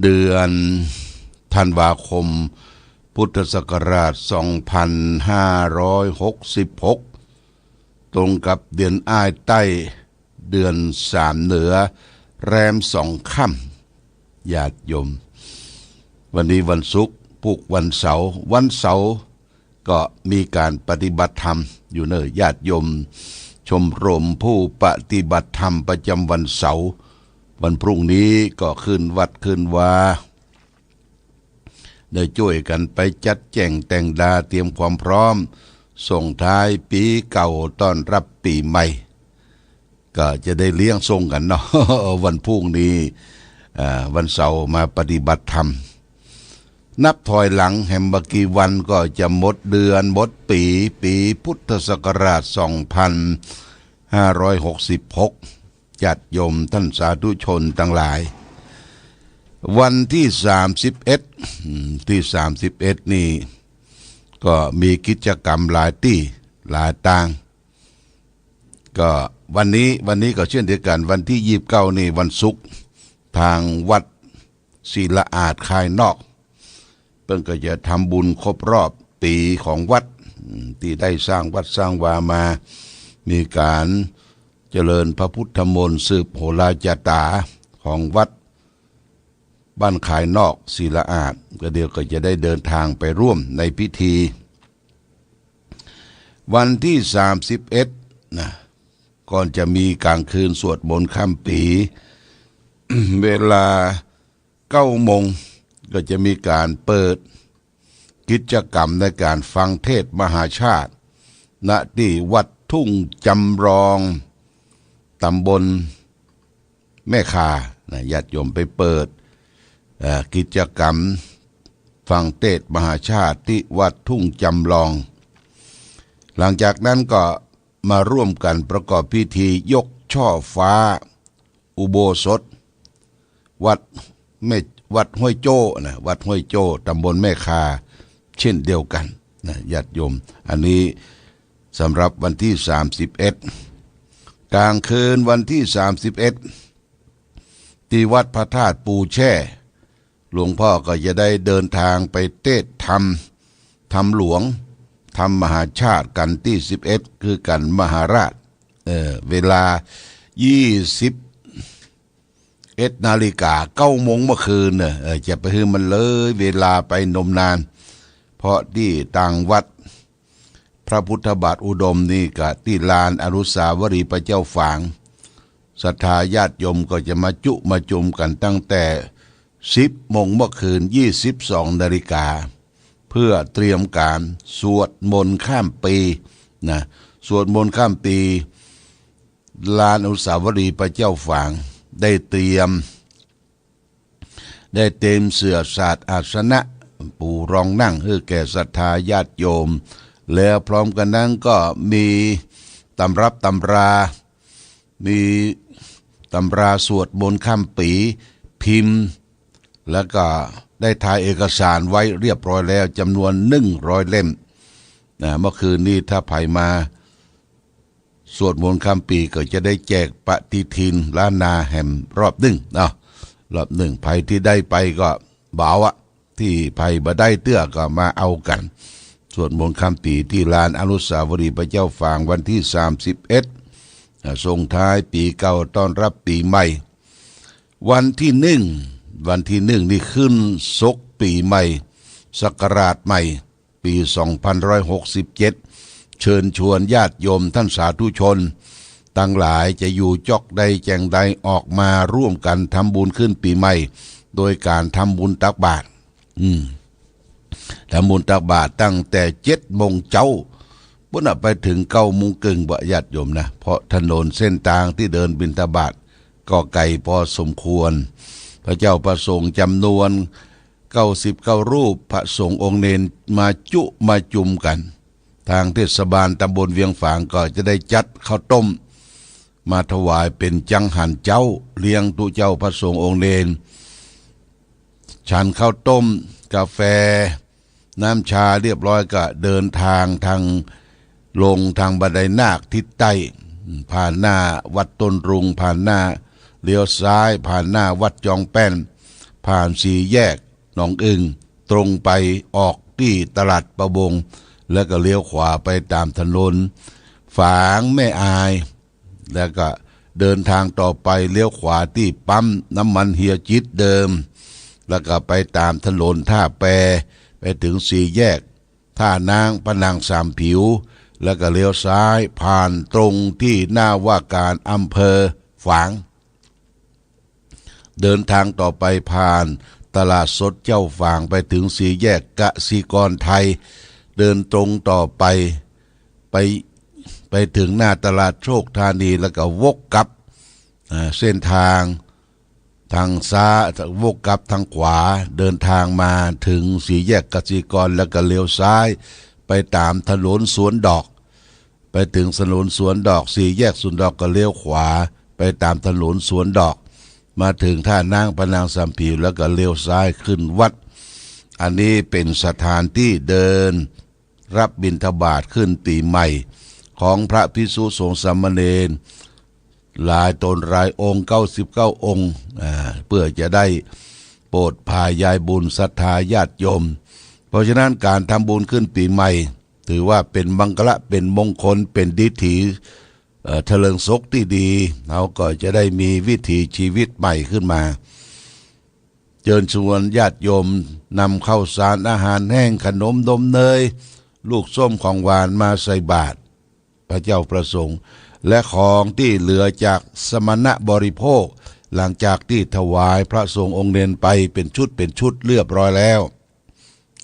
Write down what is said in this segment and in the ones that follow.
เดือนธันวาคมพุทธศักราช2566ตรงกับเดือนอ้ายใต้เดือน3เหนือแรม2ค่ำญาติโยมวันนี้วันศุกร์พุกวันเสาร์ก็มีการปฏิบัติธรรมอยู่เนอะญาติโยมชมรมผู้ปฏิบัติธรรมประจำวันเสาร์วันพรุ่งนี้ก็ขึ้นวัดขึ้นวาได้ช่วยกันไปจัดแจงแต่งดาเตรียมความพร้อมส่งท้ายปีเก่าต้อนรับปีใหม่ก็จะได้เลี้ยงส่งกันเนาะ วันพรุ่งนี้วันเสาร์มาปฏิบัติธรรมนับถอยหลังแห่งบกี่วันก็จะหมดเดือนหมดปีพุทธศักราช2566จัดโยมท่านสาธุชนทั้งหลายวันที่31นี่ก็มีกิจกรรมหลายที่หลายต่างก็วันนี้ก็เช่นเดียวกันวันที่29นี่วันศุกร์ทางวัดศิลาอาจคายนอกเพิ่นก็จะทำบุญครบรอบปีของวัดที่ได้สร้างวัดสร้างวามามีการเจริญพระพุทธมนต์สืบโหราจตาของวัดบ้านขายนอกศิลาอาจก็เดี๋ยวก็จะได้เดินทางไปร่วมในพิธีวันที่31นะก่อนจะมีกลางคืนสวดมนต์ค่ำปี เวลา9 โมงก็จะมีการเปิดกิจกรรมในการฟังเทศมหาชาติณที่วัดทุ่งจำรองตำบลแม่คาญาติโยมไปเปิดกิจกรรมฟังเทศมหาชาติที่วัดทุ่งจำลองหลังจากนั้นก็มาร่วมกันประกอบพิธียกช่อฟ้าอุโบสถวัดห้วยโจ้นะวัดห้วยโจ้ตำบลแม่คาเช่นเดียวกันนะญาติโยมอันนี้สำหรับวันที่31กลางคืนวันที่31ที่วัดพระธาตุปูแช่หลวงพ่อก็จะได้เดินทางไปเทศธรรมหลวงธรรมมหาชาติกันที่11คือกันมหาราชเวลา21 นาฬิกา9 โมงเมื่อคืนจะไปให้มันเลยเวลาไปนมนานเพราะที่ต่างวัดพระพุทธบาทอุดมนี่ก็ที่ลานอนุสาวรีย์พระเจ้าฝางศรัทธาญาติโยมก็จะมาจุมกันตั้งแต่10 โมงเมื่อคืน22 นาฬิกาเพื่อเตรียมการสวดมนต์ข้ามปีนะสวดมนต์ข้ามปีลานอนุสาวรีย์พระเจ้าฝางได้เตรียมเสื่อศาสตร์อาสนะปูรองนั่งเพื่อแก่ศรัทธาญาติโยมแล้วพร้อมกันนั้นก็มีตำรับตำรามีตำราสวดมนต์ข้ามปีพิมพ์แล้วก็ได้ถ่ายเอกสารไว้เรียบร้อยแล้วจำนวน100 เล่มเมื่อคืนนี้ถ้าไผมาสวดมนต์ข้ามปีก็จะได้แจกปฏิทินล้านนาแห่มรอบ1เนาะรอบ1ไผที่ได้ไปก็บ่าวะที่ไผบ่ได้เตื้อก็มาเอากันสวดมนต์ข้ามปีที่ลานอนุสาวรีย์พระเจ้าฝางวันที่31ส่งท้ายปีเก่าต้อนรับปีใหม่วันที่1นี่ขึ้นศกปีใหม่ศักราชใหม่ปี2567เชิญชวนญาติโยมท่านสาธุชนตั้งหลายจะอยู่จอกใดแจงใดออกมาร่วมกันทำบุญขึ้นปีใหม่โดยการทำบุญตักบาตรทำบุญตักบาตรตั้งแต่7 โมงเช้าพุ่นไปถึง9 โมงครึ่งบ่ญาติโยมนะเพราะถนนเส้นทางที่เดินบิณฑบาตก็ไกลพอสมควรพระเจ้าประสงค์จำนวน99 รูปพระสงฆ์องค์เนนมาจุมกันทางเทศบาลตำบลเวียงฝางก็จะได้จัดข้าวต้มมาถวายเป็นจังหันเจ้าเลี้ยงตุเจ้าพระสงฆ์องค์เนนฉันข้าวต้มกาแฟน้ำชาเรียบร้อยก็เดินทางลงทางบันไดนาคทิศใต้ผ่านหน้าวัดต้นรุงผ่านหน้าเลี้ยวซ้ายผ่านหน้าวัดจองแป้น ผ่านสี่แยกหนองอึงตรงไปออกที่ตลาดประบงแล้วก็เลี้ยวขวาไปตามถนนฝางแม่อายแล้วก็เดินทางต่อไปเลี้ยวขวาที่ปั๊มน้ำมันเฮียจิตเดิมแล้วก็ไปตามถนนท่าแปไปถึงสี่แยกท่านางพนังสามผิวแล้วก็เลี้ยวซ้ายผ่านตรงที่หน้าว่าการอำเภอฝางเดินทางต่อไปผ่านตลาดสดเจ้าฝางไปถึงสี่แยกกสิกรไทยเดินตรงต่อไปถึงหน้าตลาดโชคธานีแล้วก็วกกลับเส้นทางซ้ายวกกลับทางขวาเดินทางมาถึงสี่แยกกสิกรแล้วก็เลี้ยวซ้ายไปตามถนนสวนดอกไปถึงถนนสวนดอกสี่แยกสวนดอกก็เลี้ยวขวาไปตามถนนสวนดอกมาถึงท่านางพนางสามผิวแล้วก็เลี้ยวซ้ายขึ้นวัดอันนี้เป็นสถานที่เดินรับบิณฑบาตขึ้นปีใหม่ของพระภิกษุสงฆ์สามเณรหลายตนหลายองค์99องค์เพื่อจะได้โปรดพายายบุญศรัทธาญาติโยมเพราะฉะนั้นการทำบุญขึ้นปีใหม่ถือว่าเป็นมังคละเป็นมงคลเป็นดิถีเถลิงศกที่ดีเราก็จะได้มีวิถีชีวิตใหม่ขึ้นมาเชิญชวนญาติโยมนำข้าวสารอาหารแห้งขนมนมเนยลูกส้มของหวานมาใส่บาตรพระเจ้าประสงค์และของที่เหลือจากสมณะบริโภคหลังจากที่ถวายพระสงฆ์องค์เนรไปเป็นชุดเรียบร้อยแล้ว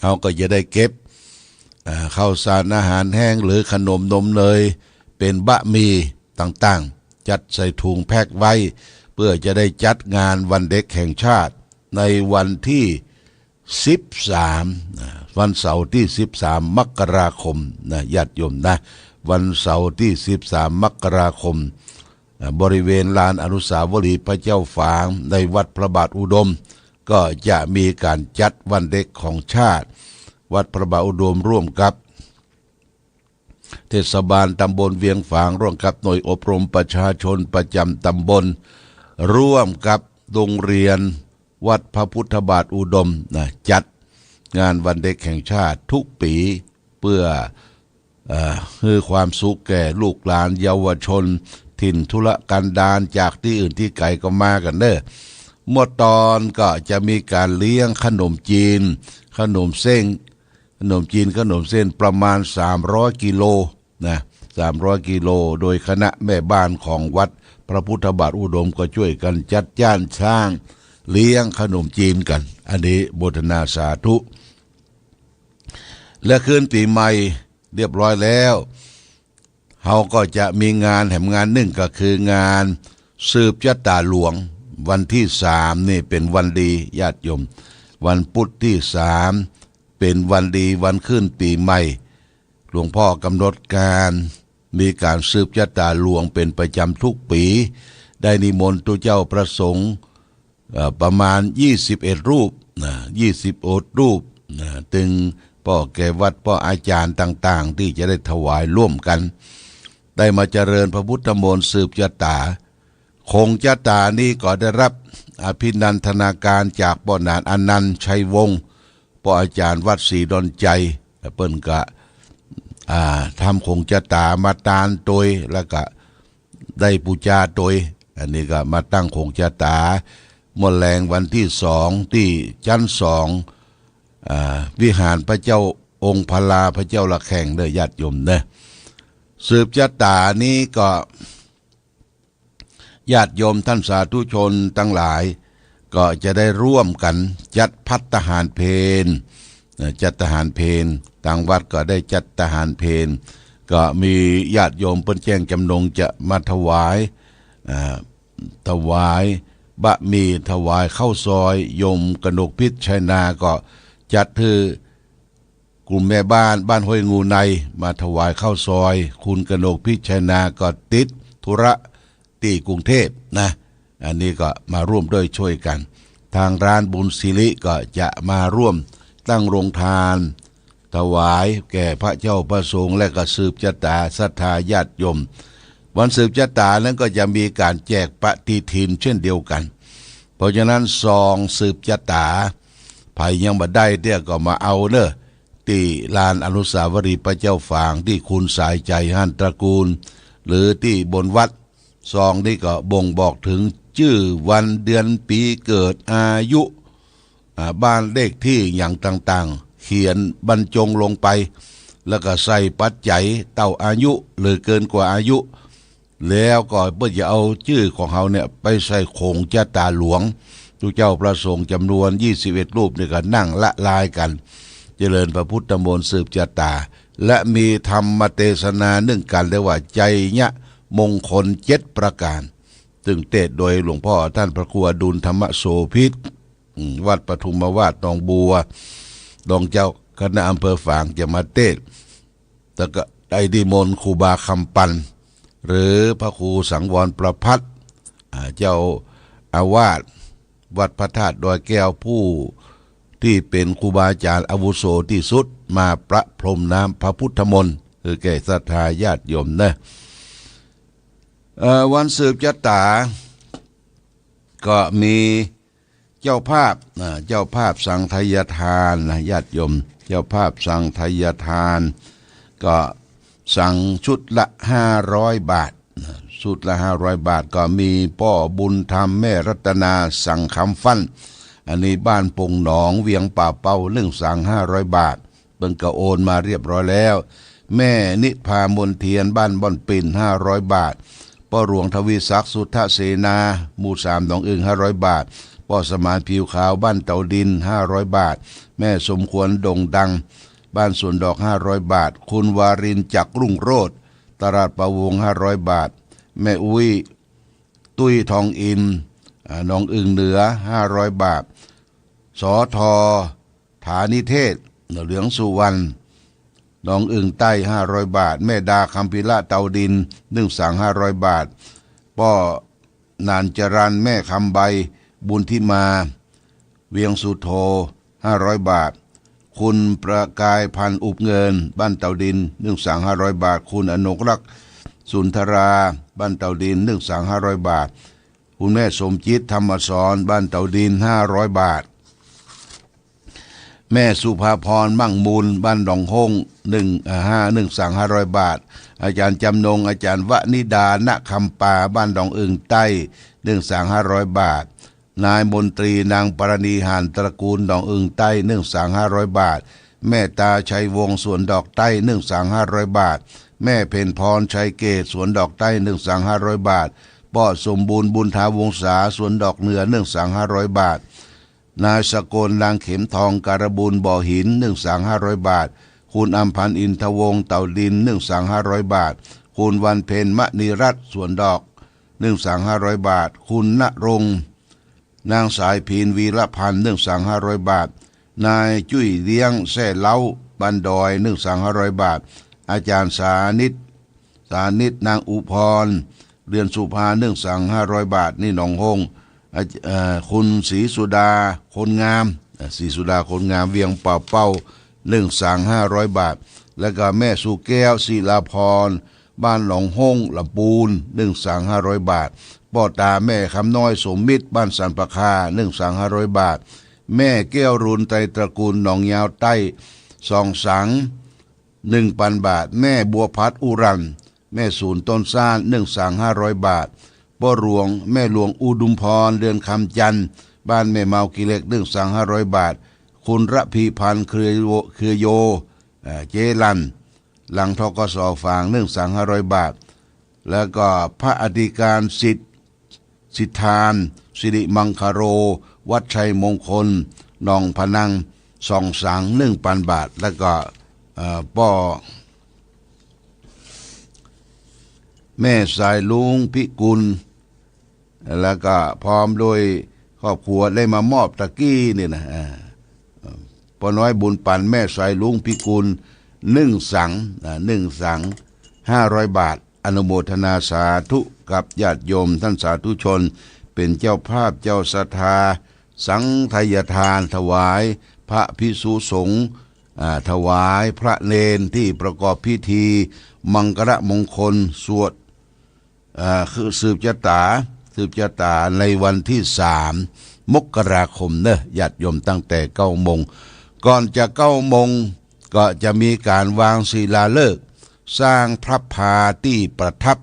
เราก็จะได้เก็บข้าวสารอาหารแห้งหรือขนมนมเนยเป็นบะหมี่ต่างๆจัดใส่ถุงแพ็คไว้เพื่อจะได้จัดงานวันเด็กแห่งชาติในวันที่13วันเสาร์ที่13มกราคมนะญาติโยมนะวันเสาร์ที่13มกราคมบริเวณลานอนุสาวรีย์พระเจ้าฝางในวัดพระบาทอุดมก็จะมีการจัดวันเด็กของชาติวัดพระบาทอุดมร่วมกับเทศบาลตำบลเวียงฝางร่วมกับหน่วยอบรมประชาชนประจำตำบลร่วมกับโรงเรียนวัดพระพุทธบาทอุดมจัดงานวันเด็กแห่งชาติทุกปีเพื่อให้ความสุขแก่ลูกหลานเยาวชนถิ่นธุรกันดารจากที่อื่นที่ไกลก็มากันเด้อเมื่อตอนก็จะมีการเลี้ยงขนมจีนขนมเส้นขนมจีนขนมเส้นประมาณ300กิโลนะ300กิโลโดยคณะแม่บ้านของวัดพระพุทธบาทอุดมก็ช่วยกันจัดจ้านสร้างเลี้ยงขนมจีนกันอันนี้โมทนาสาธุและคืนปีใหม่เรียบร้อยแล้วเราก็จะมีงานแห่งงานหนึ่งก็คืองานสืบชะตาหลวงวันที่3นี่เป็นวันดีญาติโยมวันพุธที่3เป็นวันดีวันขึ้นปีใหม่หลวงพ่อกำหนดการมีการสืบชะตาหลวงเป็นประจำทุกปีได้นิมนต์ตัวเจ้าประสงค์ประมาณ21รูป21รูปถึงพ่อแก่วัดพ่ออาจารย์ต่างๆที่จะได้ถวายร่วมกันได้มาเจริญพระพุทธมนต์สืบชะตาคงชะตานี้ก็ได้รับอภินันทนาการจากพ่อนานอนันต์ชัยวงศ์พ่ออาจารย์วัดศรีดอนใจเปิ้นก็ทำคงชะตามาตานโดยแล้วก็ได้ปูชาโดยอันนี้ก็มาตั้งคงชะตาเมื่อแรงวันที่2ที่ชั้น2วิหารพระเจ้าองค์พลาพระเจ้าละแข่งเด้อญาติโยมเด้อสืบชะตานี้ก็ญาติโยมท่านสาธุชนทั้งหลายก็จะได้ร่วมกันจัดภัตตาหารเพลจัดทหารเพลทางวัดก็ได้จัดทหารเพลก็มีญาติโยมเพิ่นแจ้งจำนงจะมาถวายบะหมี่ถวายข้าวซอยยมกนกพิษชัยนาก็จัดคือกลุ่มแม่บ้านห้วยงูในมาถวายข้าวซอยคุณกนกพิษชัยนาก็ติดธุระที่กรุงเทพนะอันนี้ก็มาร่วมด้วยช่วยกันทางร้านบุญศิริก็จะมาร่วมตั้งโรงทานถวายแก่พระเจ้าประสงค์และก็สืบชะตาศรัทธาญาติโยมวันสืบชะตานั้นก็จะมีการแจกปฏิทินเช่นเดียวกัน เพราะฉะนั้นซองสืบชะตาไผยังบ่ได้เตี้ยก็มาเอาเด้อที่ลานอนุสาวรีย์พระเจ้าฝางที่คุณสายใจฮั่นตระกูลหรือที่บนวัดซองนี้ก็บ่งบอกถึงชื่อวันเดือนปีเกิดอายุบ้านเลขที่อย่างต่างๆเขียนบรรจงลงไปแล้วก็ใส่ปัจจัยเต่าอายุหรือเกินกว่าอายุแล้วก็เพื่อจะเอาชื่อของเขาเนี่ยไปใส่โขงชะตาหลวงทุกเจ้าประสงค์จำนวน21รูปเนี่ยก็นั่งละลายกันเจริญพระพุทธมนต์สืบชะตาและมีธรรมเทศนาเนื่องกันเรียกว่าใจยะมงคล7ประการซึ่งเทศโดยหลวงพ่อท่านพระครูอดุลธรรมโสภิตวัดปทุมวาสหนองบัวรองเจ้าคณะอำเภอฝางจะมาเทศแต่ก็ได้นิมนต์ครูบาคำปันหรือพระครูสังวรประภัตเจ้าอาวาสวัดพระธาตุดอยแก้วผู้ที่เป็นครูบาอาจารย์อาวุโสที่สุดมาประพรมน้ำพระพุทธมนต์คือแก่ศรัทธาญาติโยมนะวันสืบชะตาก็มีเจ้าภาพสังฆยทานนะญาติโยมเจ้าภาพสังฆยทานก็สั่งชุดละ500 บาทชุดละ500 บาทก็มีพ่อบุญธรรมแม่รัตนาสั่งคำฟั่นอันนี้บ้านปงหนองเวียงป่าเป้าสั่ง500 บาทเบิ่งก็โอนมาเรียบร้อยแล้วแม่นิพามนเทียนบ้านบ่อนปิ่น500 บาทพ่อหลวงทวีศักดิ์สุทธเสนาหมู่3หนองอึ่ง500 บาทพ่อสมานผิวขาวบ้านเต่าดิน500 บาทแม่สมควรดงดังบ้านสวนดอก500 บาทคุณวารินจักรุ่งโรจน์ตลาดประวง500 บาทแม่อุ้ยตุ้ยทองอินหนองอึ่งเหนือ500 บาทสอทอฐานิเทศเหลืองสุวรรณหนองอึ่งใต้500 บาทแม่ดาคำพิละเตาดินสั่ง500 บาทป้อนานจรันแม่คำใบบุญที่มาเวียงสุโธ500 บาทคุณประกายพันอุบเงินบ้านเตาดินสั่ง500 บาทคุณอนกรักษ์สุนทราบ้านเตาดินสั่ง500 บาทคุณแม่สมจิตธรรมสอนบ้านเตาดิน500 บาทแม่สุภาพรมั่งมูลบ้านดองฮงสั่ง500 บาทอาจารย์จำนงอาจารย์วนิดาณคำปาบ้านดองอึ่งใต้สั่ง500 บาทนายมนตรีนางปรณีหานตระกูลดองอึ่งใต้สั่ง500 บาทแม่ตาชัยวงศ์สวนดอกใต้สั่ง500 บาทแม่เพ็ญพรชัยเกตสวนดอกใต้สั่ง500 บาทป้อสมบูรณ์บุญทาวงศาสวนดอกเหนือสั่ง500 บาทนายสกลนางเข็มทองการบูลบ่อหินสั่ง500 บาทคุณอัมพันธ์อินทวงศ์เต่าดินสั่ง500 บาทคุณวันเพ็ญมณีรัตน์สวนดอกสั่ง500 บาทคุณณรงค์นางสายพินวีรพันธ์สั่ง500 บาทนายจุ้ยเลี้ยงแซ่เล้าบันดอยสั่ง500 บาทอาจารย์สานิตนางอุพรเรือนสุภาสั่ง500 บาทนี่หนองฮงคุณศรีสุดาคนงามเวียงป่าเป้าสั่ง500 บาทแล้วก็แม่สุแก้วศิลาพรบ้านหนองฮงลำปูนสั่ง500 บาทพ่อตาแม่คำน้อยสมมิตรบ้านสันปะคาสั่ง500 บาทแม่แก้วรุนไตรตระกูลหนองยาวใต้สั่ง1,000 บาทแม่บัวพัดอุรันแม่ศูนย์ต้นซ่านสั่ง500 บาทพ่อหลวงแม่หลวงอุดุมพรเดือนคำจันทร์บ้านแม่เมากิเล็กสั่ง500 บาทคุณระพีพันธ์เครือโยเจรันหลังทกสฝางสั่ง500 บาทแล้วก็พระอธิการสิทธานสิริมังคโรวัดชัยมงคลหนองพนังสั่ง1,000 บาทแล้วก็ป้อแม่สายลุงพิกุลแล้วก็พร้อมโดยครอบครัวได้มามอบตะกี้นี่นะป้อน้อยบุญปันแม่สายลุงพิกุลสั่ง500 บาทอนุโมทนาสาธุกับญาติโยมท่านสาธุชนเป็นเจ้าภาพเจ้าศรัทธาสังฆทายทานถวายพระภิกษุสงฆ์ถวายพระเนรที่ประกอบพิธีมังคละมงคลสวดคือสืบชะตา สืบชะตาในวันที่3 มกราคมเนอะญาติโยมตั้งแต่9 โมงก่อนจะ9 โมงก็จะมีการวางศิลาฤกษ์สร้างพระพาที่ประทับ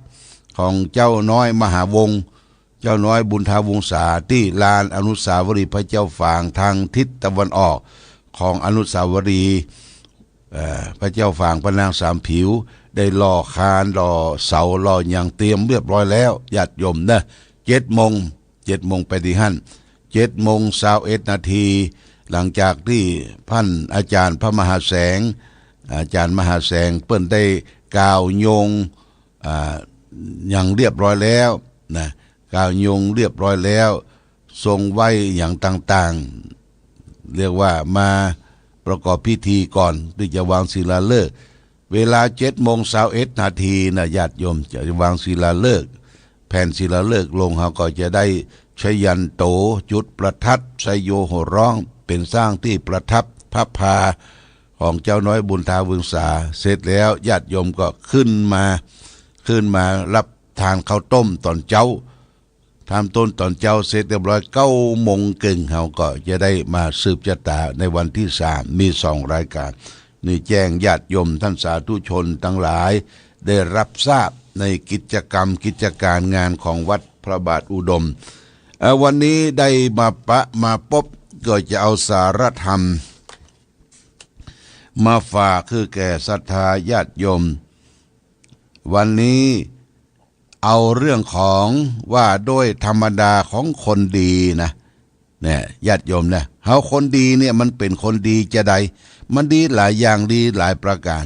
ของเจ้าน้อยมหาวงศ์เจ้าน้อยบุญทาวงศาที่ลานอนุสาวรีย์พระเจ้าฝางทางทิศตะวันออกของอนุสาวรีย์พระเจ้าฝางพระนางสามผิวได้ล่อคานล่อเสาล่ออย่างเตรียมเรียบร้อยแล้วญาติโยมนะ7 โมงไปที่หั่น7:21 นาทีหลังจากที่ท่านอาจารย์พระมหาแสงเปิ้นได้กล่าวโยงอย่างเรียบร้อยแล้วนะกล่าวโยงเรียบร้อยแล้วทรงไว้อย่างต่างๆเรียกว่ามาประกอบพิธีก่อนที่จะวางศิลาฤกษ์เวลา7:21 นาทีนะญาติโยมจะวางศิลาฤกษ์แผ่นศิลาฤกษ์ลงเขาก็จะได้ชยันโตจุดประทัดไซโยโห่ร้องเป็นสร้างที่ประทับพระพาของเจ้าน้อยบุญทาวงศาเสร็จแล้วญาติโยมก็ขึ้นมารับทานข้าวต้มตอนเช้าทำต้นตอนเช้าเสร็จเรียบร้อย9 โมงเขาก็จะได้มาสืบชะตาในวันที่3มี2 รายการนี่แจ้งญาติโยมท่านสาธุชนทั้งหลายได้รับทราบในกิจการงานของวัดพระบาทอุดมวันนี้ได้มาพบก็จะเอาสารธรรมมาฝากคือแก่ศรัทธาญาติโยมวันนี้เอาเรื่องของว่าโดยธรรมดาของคนดีนะเนี่ยญาติโยมนะเฮาคนดีเนี่ยมันเป็นคนดีจะใดมันดีหลายอย่างดีหลายประการ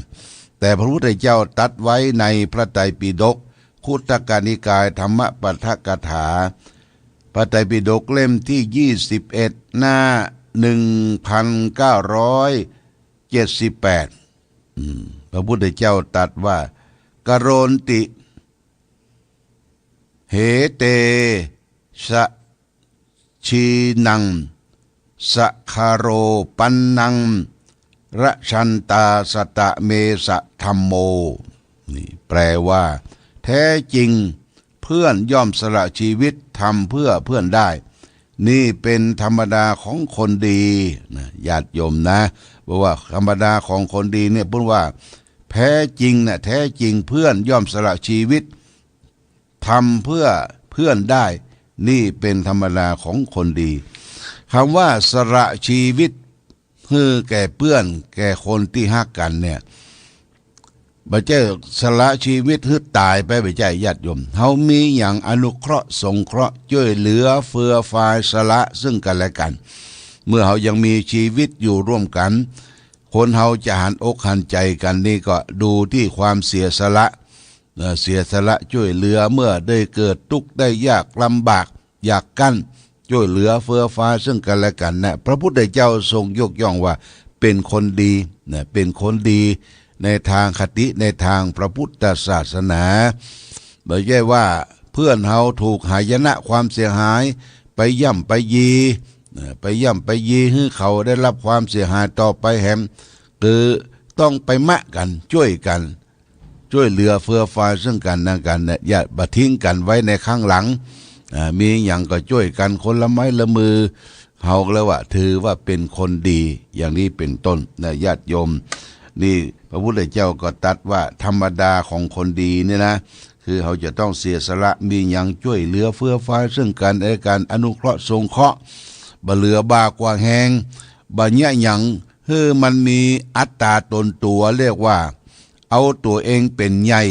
แต่พระพุทธเจ้าตรัสไว้ในพระไตรปิฎกคุตกนิกายธรรมปฐกถาพระไตรปิฎกเล่มที่21หน้า1978พระพุทธเจ้าตรัสว่ากโรนติเหเตสะชีนังสะคาโรปันนังระชันตาสตะเมสะธรรมโมนี่แปลว่าแท้จริงเพื่อนย่อมสละชีวิตทำเพื่อเพื่อนได้นี่เป็นธรรมดาของคนดีนะญาติโยมนะบอกว่าธรรมดาของคนดีเนี่ยพูดว่าแท้จริงนะแท้จริงเพื่อนย่อมสละชีวิตทำเพื่อเพื่อนได้นี่เป็นธรรมดาของคนดีคำว่าสละชีวิตคือแก่เพื่อนแก่คนที่ฮักกันเนี่ยบ่ใช่สละชีวิตคือตายไปบ่ใช่ญาติโยมเฮามีอย่างอนุเคราะห์สงเคราะห์ช่วยเหลือเฟื่อฟายสละซึ่งกันและกันเมื่อเฮายังมีชีวิตอยู่ร่วมกันคนเฮาจะหันอกหันใจกันนี่ก็ดูที่ความเสียสละช่วยเหลือเมื่อได้เกิดทุกข์ได้ยากลำบากอยากกั้นช่วยเหลือเฟื่อฟ้าซึ่งกันและกันนะพระพุทธเจ้าทรงยกย่องว่าเป็นคนดีนะเป็นคนดีในทางคติในทางพระพุทธศาสนาไม่ใช่ว่าเพื่อนเฮาถูกหายนะความเสียหายไปย่ำไปยีให้เขาได้รับความเสียหายต่อไปแฮมคือต้องไปมะกันช่วยกันช่วยเหลือเฟื่อฟายซึ่งกันและกันเนี่ยอย่าบัทิ้งกันไว้ในข้างหลังมีอย่างก็ช่วยกันคนละไม้ละมือเฮาแล้วว่าถือว่าเป็นคนดีอย่างนี้เป็นต้นนะญาติโยมนี่พระพุทธเจ้าก็ตรัสว่าธรรมดาของคนดีเนี่ยนะคือเขาจะต้องเสียสละมีอย่างช่วยเหลือเฟื่อฟายซึ่งกันและกันอนุเคราะห์สงเคราะห์บ่เหลือบากว่าแหงบ่แย่หยังมันมีอัตตาตนตัวเรียกว่าเอาตัวเองเป็นใหญ่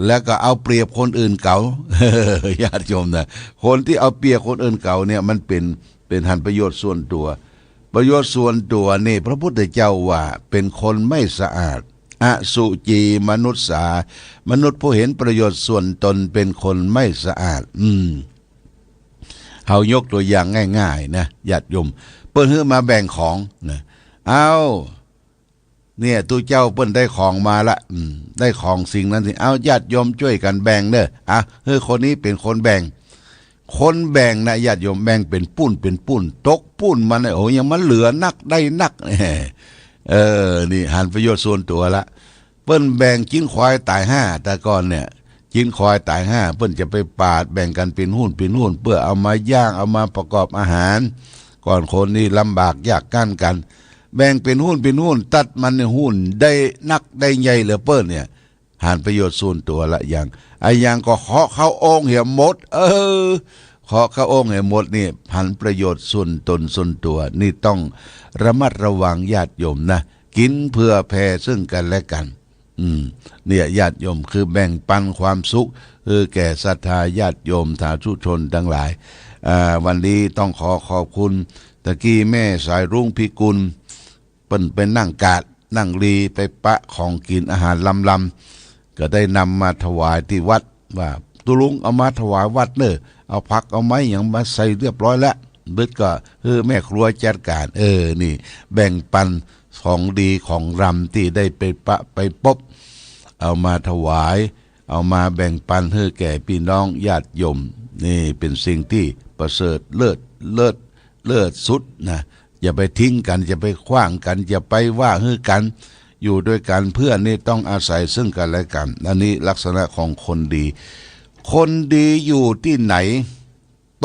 แล้วก็เอาเปรียบคนอื่นเก่า ญาติโยมนะคนที่เอาเปรียบคนอื่นเก่าเนี่ยมันเป็นหันประโยชน์ส่วนตัวนี่พระพุทธเจ้าว่าเป็นคนไม่สะอาดอสุจีมนุษย์ผู้เห็นประโยชน์ส่วนตนเป็นคนไม่สะอาดเฮายกตัวอย่างง่ายๆนะญาติโยมเปิ้นฮื้อมาแบ่งของนะเอาเนี่ยตัวเจ้าเปิ้นได้ของมาละได้ของสิ่งนั้นสิเอาญาติโยมช่วยกันแบ่งเด้อคนนี้เป็นคนแบ่งนะญาติโยมแบ่งเป็นปุ้นตกปุ้นมันโอ้ยังมันเหลือนักได้นักนี่หันประโยชน์ส่วนตัวละเปิ้นแบ่งจิ้นควายตาย5แต่ก่อนเนี่ย กินควายตายห้าเพิ่นจะไปปาดแบ่งกันเป็นหุ้นเพื่อเอามาย่างเอามาประกอบอาหารก่อนคนนี่ลำบากยากกั้นกันแบ่งเป็นหุ้นตัดมันในหุ้นได้นักได้ใหญ่เหลือเปิ้นเนี่ยหารประโยชน์ส่วนตัวละอย่างไอ้อย่างก็เคาะเข้าองค์เหี่ยหมดเคาะเข้าองค์เหี่ยหมดนี่หันประโยชน์ส่วนตนส่วนตัวนี่ต้องระมัดระวังญาติโยมนะกินเพื่อแผ่ซึ่งกันและกันเนี่ยญาติโยมคือแบ่งปันความสุขแก่ศรัทธาญาติโยมสาธุชนทั้งหลายวันนี้ต้องขอบคุณตะกี้แม่สายรุ่งพิกุลเปิ้นเป็นนั่งกาดนั่งรีไปปะของกินอาหารลำก็ได้นำมาถวายที่วัดว่าตุลุงเอามาถวายวัดเนอะเอาผักเอาไม้อย่างมาใส่เรียบร้อยแล้วบึดก็แม่ครัวจัดการนี่แบ่งปันของดีของรำที่ได้ไปปะไปปบเอามาถวายเอามาแบ่งปันให้แก่พี่น้องญาติโยมนี่เป็นสิ่งที่ประเสริฐเลิศสุดนะอย่าไปทิ้งกันอย่าไปขว้างกันอย่าไปว่าให้กันอยู่ด้วยกันเพื่อนนี่ต้องอาศัยซึ่งกันและกันอันนี้ลักษณะของคนดีคนดีอยู่ที่ไหน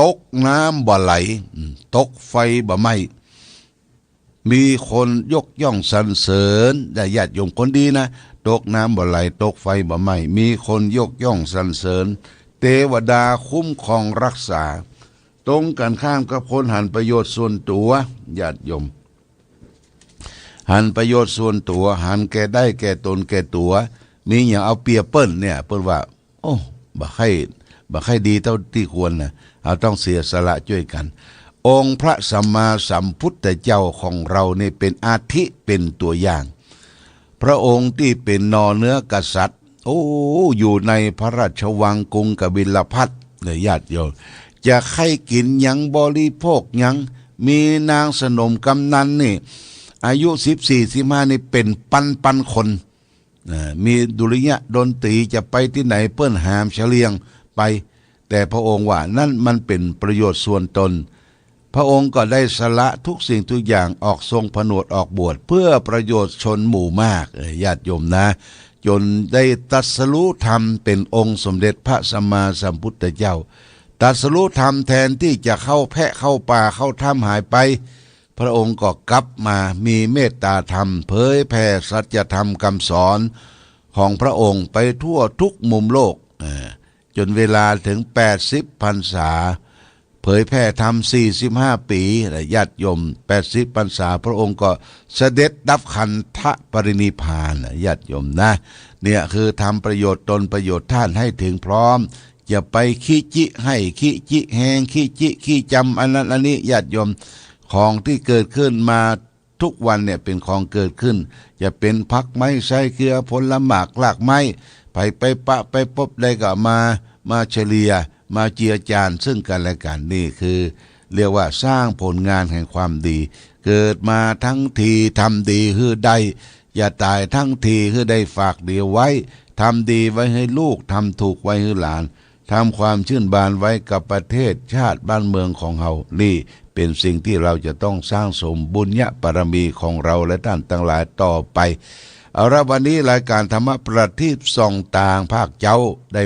ตกน้ำบ่ไหลตกไฟบ่ไหม้มีคนยกย่องสรรเสริญได้ญาติโยมคนดีนะตกน้ำบ่ไหลตกไฟบ่ไหม้มีคนยกย่องสรรเสริญเทวดาคุ้มครองรักษาตรงกันข้ามกับคนหันประโยชน์ส่วนตัวญาติโยมหันประโยชน์ส่วนตัวหันแก่ได้แก่ตนแก่ตัวมีอย่างเอาเปรียบเปิ้นเนี่ยเปิ้นว่าโอ้บ่ค่อยดีเท่าที่ควรนะเอาต้องเสียสละช่วยกันองค์พระสัมมาสัมพุทธเจ้าของเรานี่เป็นอาทิเป็นตัวอย่างพระองค์ที่เป็นนอเนื้อกษัตริย์อยู่ในพระราชวังกรุงกบิลพัสเนี่ยญาติโยมจะให้กินยังบริโภคยังมีนางสนมกำนันนี่อายุ14-15นี่เป็นปันคนมีดุริยะดนตรีจะไปที่ไหนเปิ้นหามเฉลียงไปแต่พระองค์ว่านั่นมันเป็นประโยชน์ส่วนตนพระองค์ก็ได้สละทุกสิ่งทุกอย่างออกทรงผนวดออกบวชเพื่อประโยชน์ชนหมู่มากญาติโยมนะจนได้ตรัสรู้ธรรมเป็นองค์สมเด็จพระสัมมาสัมพุทธเจ้าตรัสรู้ธรรมแทนที่จะเข้าแพะเข้าป่าเข้าถ้ำหายไปพระองค์ก็กลับมามีเมตตาธรรมเผยแผ่สัจธรรมคำสอนของพระองค์ไปทั่วทุกมุมโลกจนเวลาถึง80 พรรษาเผยแผ่ธรรม45 ปีญาติโยม80 พรรษาพระองค์ก็เสด็จดับขันธปรินิพพานญาติโยมนะเนี่ยคือทำประโยชน์ตนประโยชน์ท่านให้ถึงพร้อมอย่าไปขี้จิให้ขี้จิแหงขี้จิขี้จำอันนั้นอันนี้ญาติโยมของที่เกิดขึ้นมาทุกวันเนี่ยเป็นของเกิดขึ้นจะเป็นผักไม้ไส้เกลือผลหมากรากไม้ไปปะไปพบได้ก็มาเฉลี่ยมาเจียจานซึ่งกันและกันนี่คือเรียกว่าสร้างผลงานแห่งความดีเกิดมาทั้งทีทำดีให้ได้อย่าตายทั้งทีให้ได้ฝากเดียวไว้ทำดีไว้ให้ลูกทำถูกไว้ให้หลานทำความชื่นบานไว้กับประเทศชาติบ้านเมืองของเรานี่เป็นสิ่งที่เราจะต้องสร้างสมบุญญบารมีของเราและท่านทั้งหลายต่อไปเอาละวันนี้รายการธรรมประทีปส่องต่างภาคเจ้าได้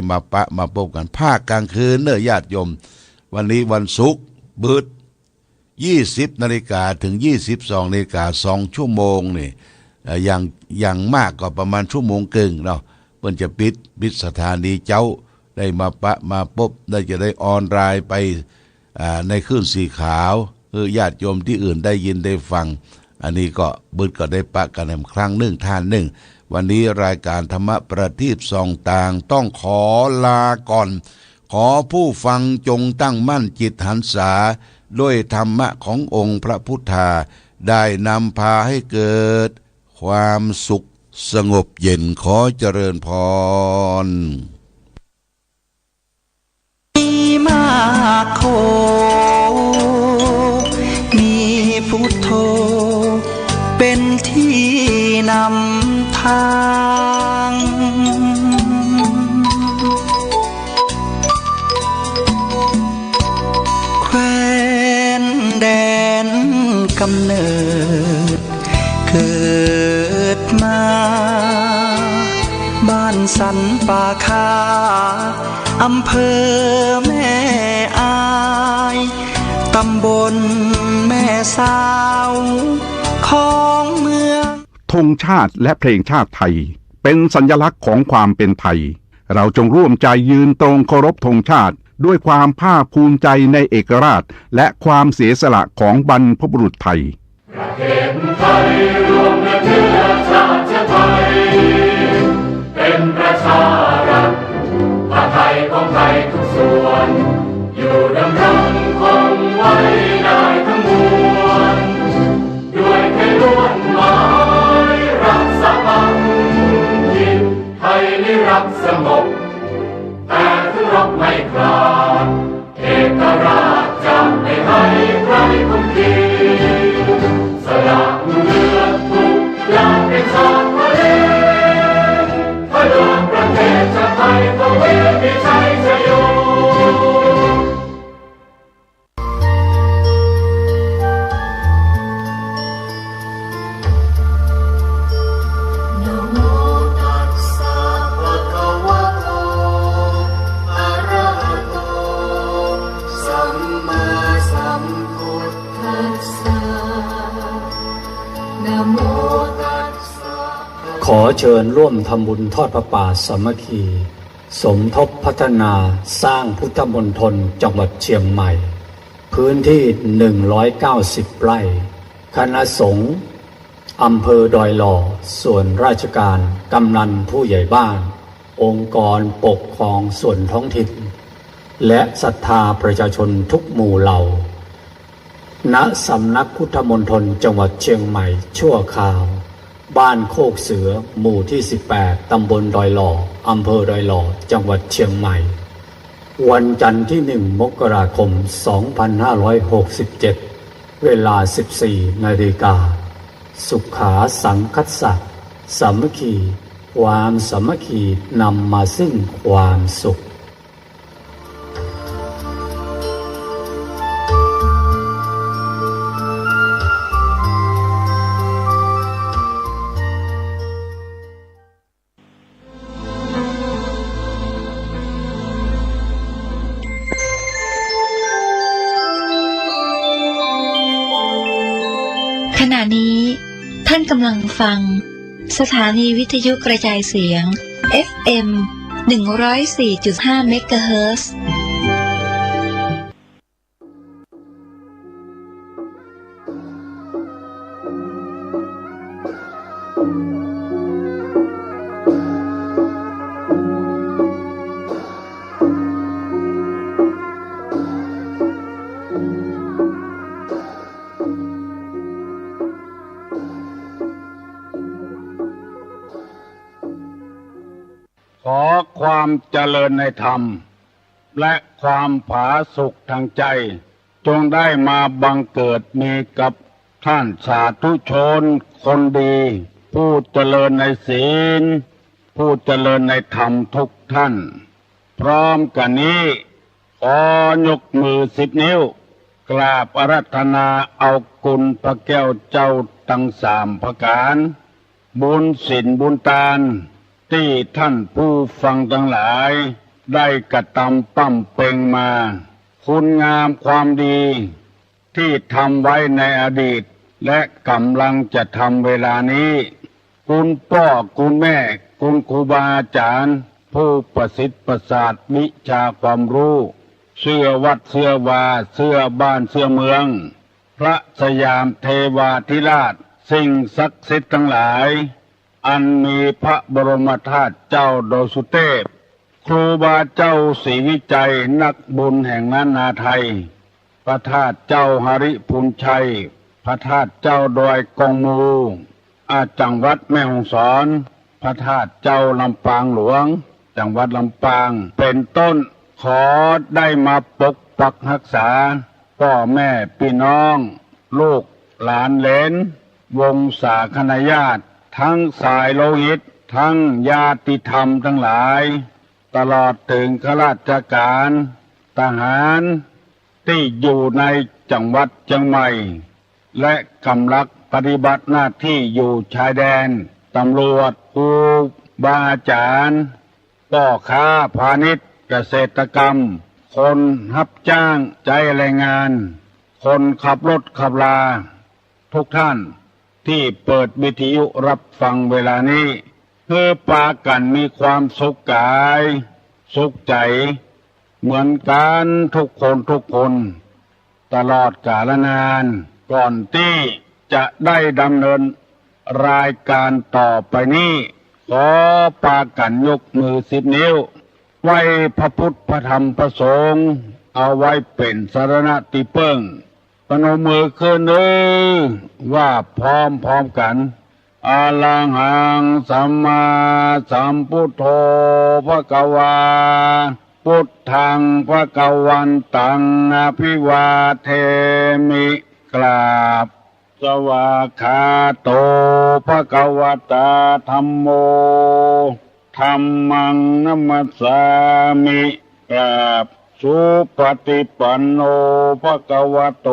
มาพบกันภาคกลางคืนเนื้อญาติโยมวันนี้วันศุกร์บึด20 นาฬิกาถึง22 นาฬิกา2 ชั่วโมงนี่อย่างมากก็ประมาณชั่วโมงครึ่งเนาะเพิ่นจะปิดสถานีเจ้าได้มาพบได้จะได้ออนไลน์ไปในคลื่นสีขาวญาติโยมที่อื่นได้ยินได้ฟังอันนี้ก็บึดก็ได้ปะกันอีกครั้งหนึ่งท่านหนึ่งวันนี้รายการธรรมประทีปส่องต่างต้องขอลาก่อนขอผู้ฟังจงตั้งมั่นจิตหันษาด้วยธรรมะขององค์พระพุทธาได้นำพาให้เกิดความสุขสงบเย็นขอเจริญพรมาโคมีพุทโธเป็นที่นำทางแคว้นแดนกำเนิดเกิดมาบ้าน สันป่าคาอำเภอแม่อายตำบลแม่สาวของเมืองธงชาติและเพลงชาติไทยเป็นสัญลักษณ์ของความเป็นไทยเราจงร่วมใจยืนตรงเคารพธงชาติด้วยความภาคภูมิใจในเอกราชและความเสียสละของบรรพบุรุษไทยประเทศไทยรวมเชื้อชาติไทยเป็นประชารัฐผ้าไทยของไทยทุกส่วนอยู่ดำรงคงไว้ได้ทั้งมวลด้วยแค่ล้วนหมายรักษาพันธินไทยนิรักสงบแต่ถึงรบไม่กล้าเอกราชจะไม่ให้ใครคุมขีสละเลือดทุกอย่างเป็นชาติทะเลพระดวงประเทศชาติไทยทวีมีชัยชโยขอเชิญร่วมทำบุญทอดพระป่าสามัคคีสมทบพัฒนาสร้างพุทธมณฑลจังหวัดเชียงใหม่พื้นที่190 ไร่คณะสงฆ์อำเภอดอยหล่อส่วนราชการกำนันผู้ใหญ่บ้านองค์กรปกครองส่วนท้องถิ่นและศรัทธาประชาชนทุกหมู่เหล่าณสำนักพุทธมณฑลจังหวัดเชียงใหม่ชั่วคราวบ้านโคกเสือหมู่ที่18ตำบลดอยหล่ออำเภอดอยหล่อจังหวัดเชียงใหม่วันจันทร์ที่1 มกราคม 2567 เวลา 14 นาฬิกาสุขาสังคัสสะสามัคคีความสามัคคีนำมาซึ่งความสุขขณะนี้ท่านกำลังฟังสถานีวิทยุกระจายเสียง FM 104.5 เมกะเฮิรตซ์ขอความเจริญในธรรมและความผาสุกทางใจจงได้มาบังเกิดมีกับท่านสาธุชนคนดีผู้เจริญในศีลผู้เจริญในธรรมทุกท่านพร้อมกันนี้ขอยกมือ10 นิ้วกราบอาราธนาเอาคุณพระแก้วเจ้าทั้ง3 ประการบุญศีลบุญทานที่ท่านผู้ฟังทั้งหลายได้กระทำปั้มเป่งมาคุณงามความดีที่ทำไว้ในอดีตและกำลังจะทำเวลานี้คุณพ่อคุณแม่คุณครูบาอาจารย์ผู้ประสิทธิ์ประสาทวิชาความรู้เสื้อวัดเสื้อวาเสื้อบ้านเสื้อเมืองพระสยามเทวาธิราชสิ่งศักดิ์สิทธิ์ทั้งหลายอันมีพระบรมธาตุเจ้าโดสุเทพครูบาเจ้าศรีวิจัยนักบุญแห่งล้านนาไทยพระธาตุเจ้าหริพูนชัยพระธาตุเจ้าดอยกองมูจังหวัดแม่ฮ่องสอนพระธาตุเจ้าลำปางหลวงจังหวัดลำปางเป็นต้นขอได้มาปกปักรักษาพ่อแม่พี่น้องลูกหลานเหลนวงศาคณาญาติทั้งสายโลหิตทั้งญาติธรรมทั้งหลายตลอดถึงข้าราชการทหารที่อยู่ในจังหวัดเชียงใหม่และกำลังปฏิบัติหน้าที่อยู่ชายแดนตำรวจผู้ บาอาจารย์พ่อค้าพาณิชย์เกษตรกรรมคนรับจ้างใจแรงงานคนขับรถขับลาทุกท่านที่เปิดวิทยุรับฟังเวลานี้เพื่อปากันมีความสุขกายสุขใจเหมือนกันทุกคนตลอดกาลนานก่อนที่จะได้ดำเนินรายการต่อไปนี้ขอปากันยกมือ10 นิ้วไว้พระพุทธพระธรรมพระสงฆ์เอาไว้เป็นสรณะติเปิ้งพนมมือขึ้นว่าพร้อมกันอะระหังสัมมาสัมพุทโธภควาพุทธังภควันตังอภิวาเทมิกราบสวากขาโตภควตาธัมโมธัมมังนัมมัสสามิกราบสุปฏิปันโนภควโต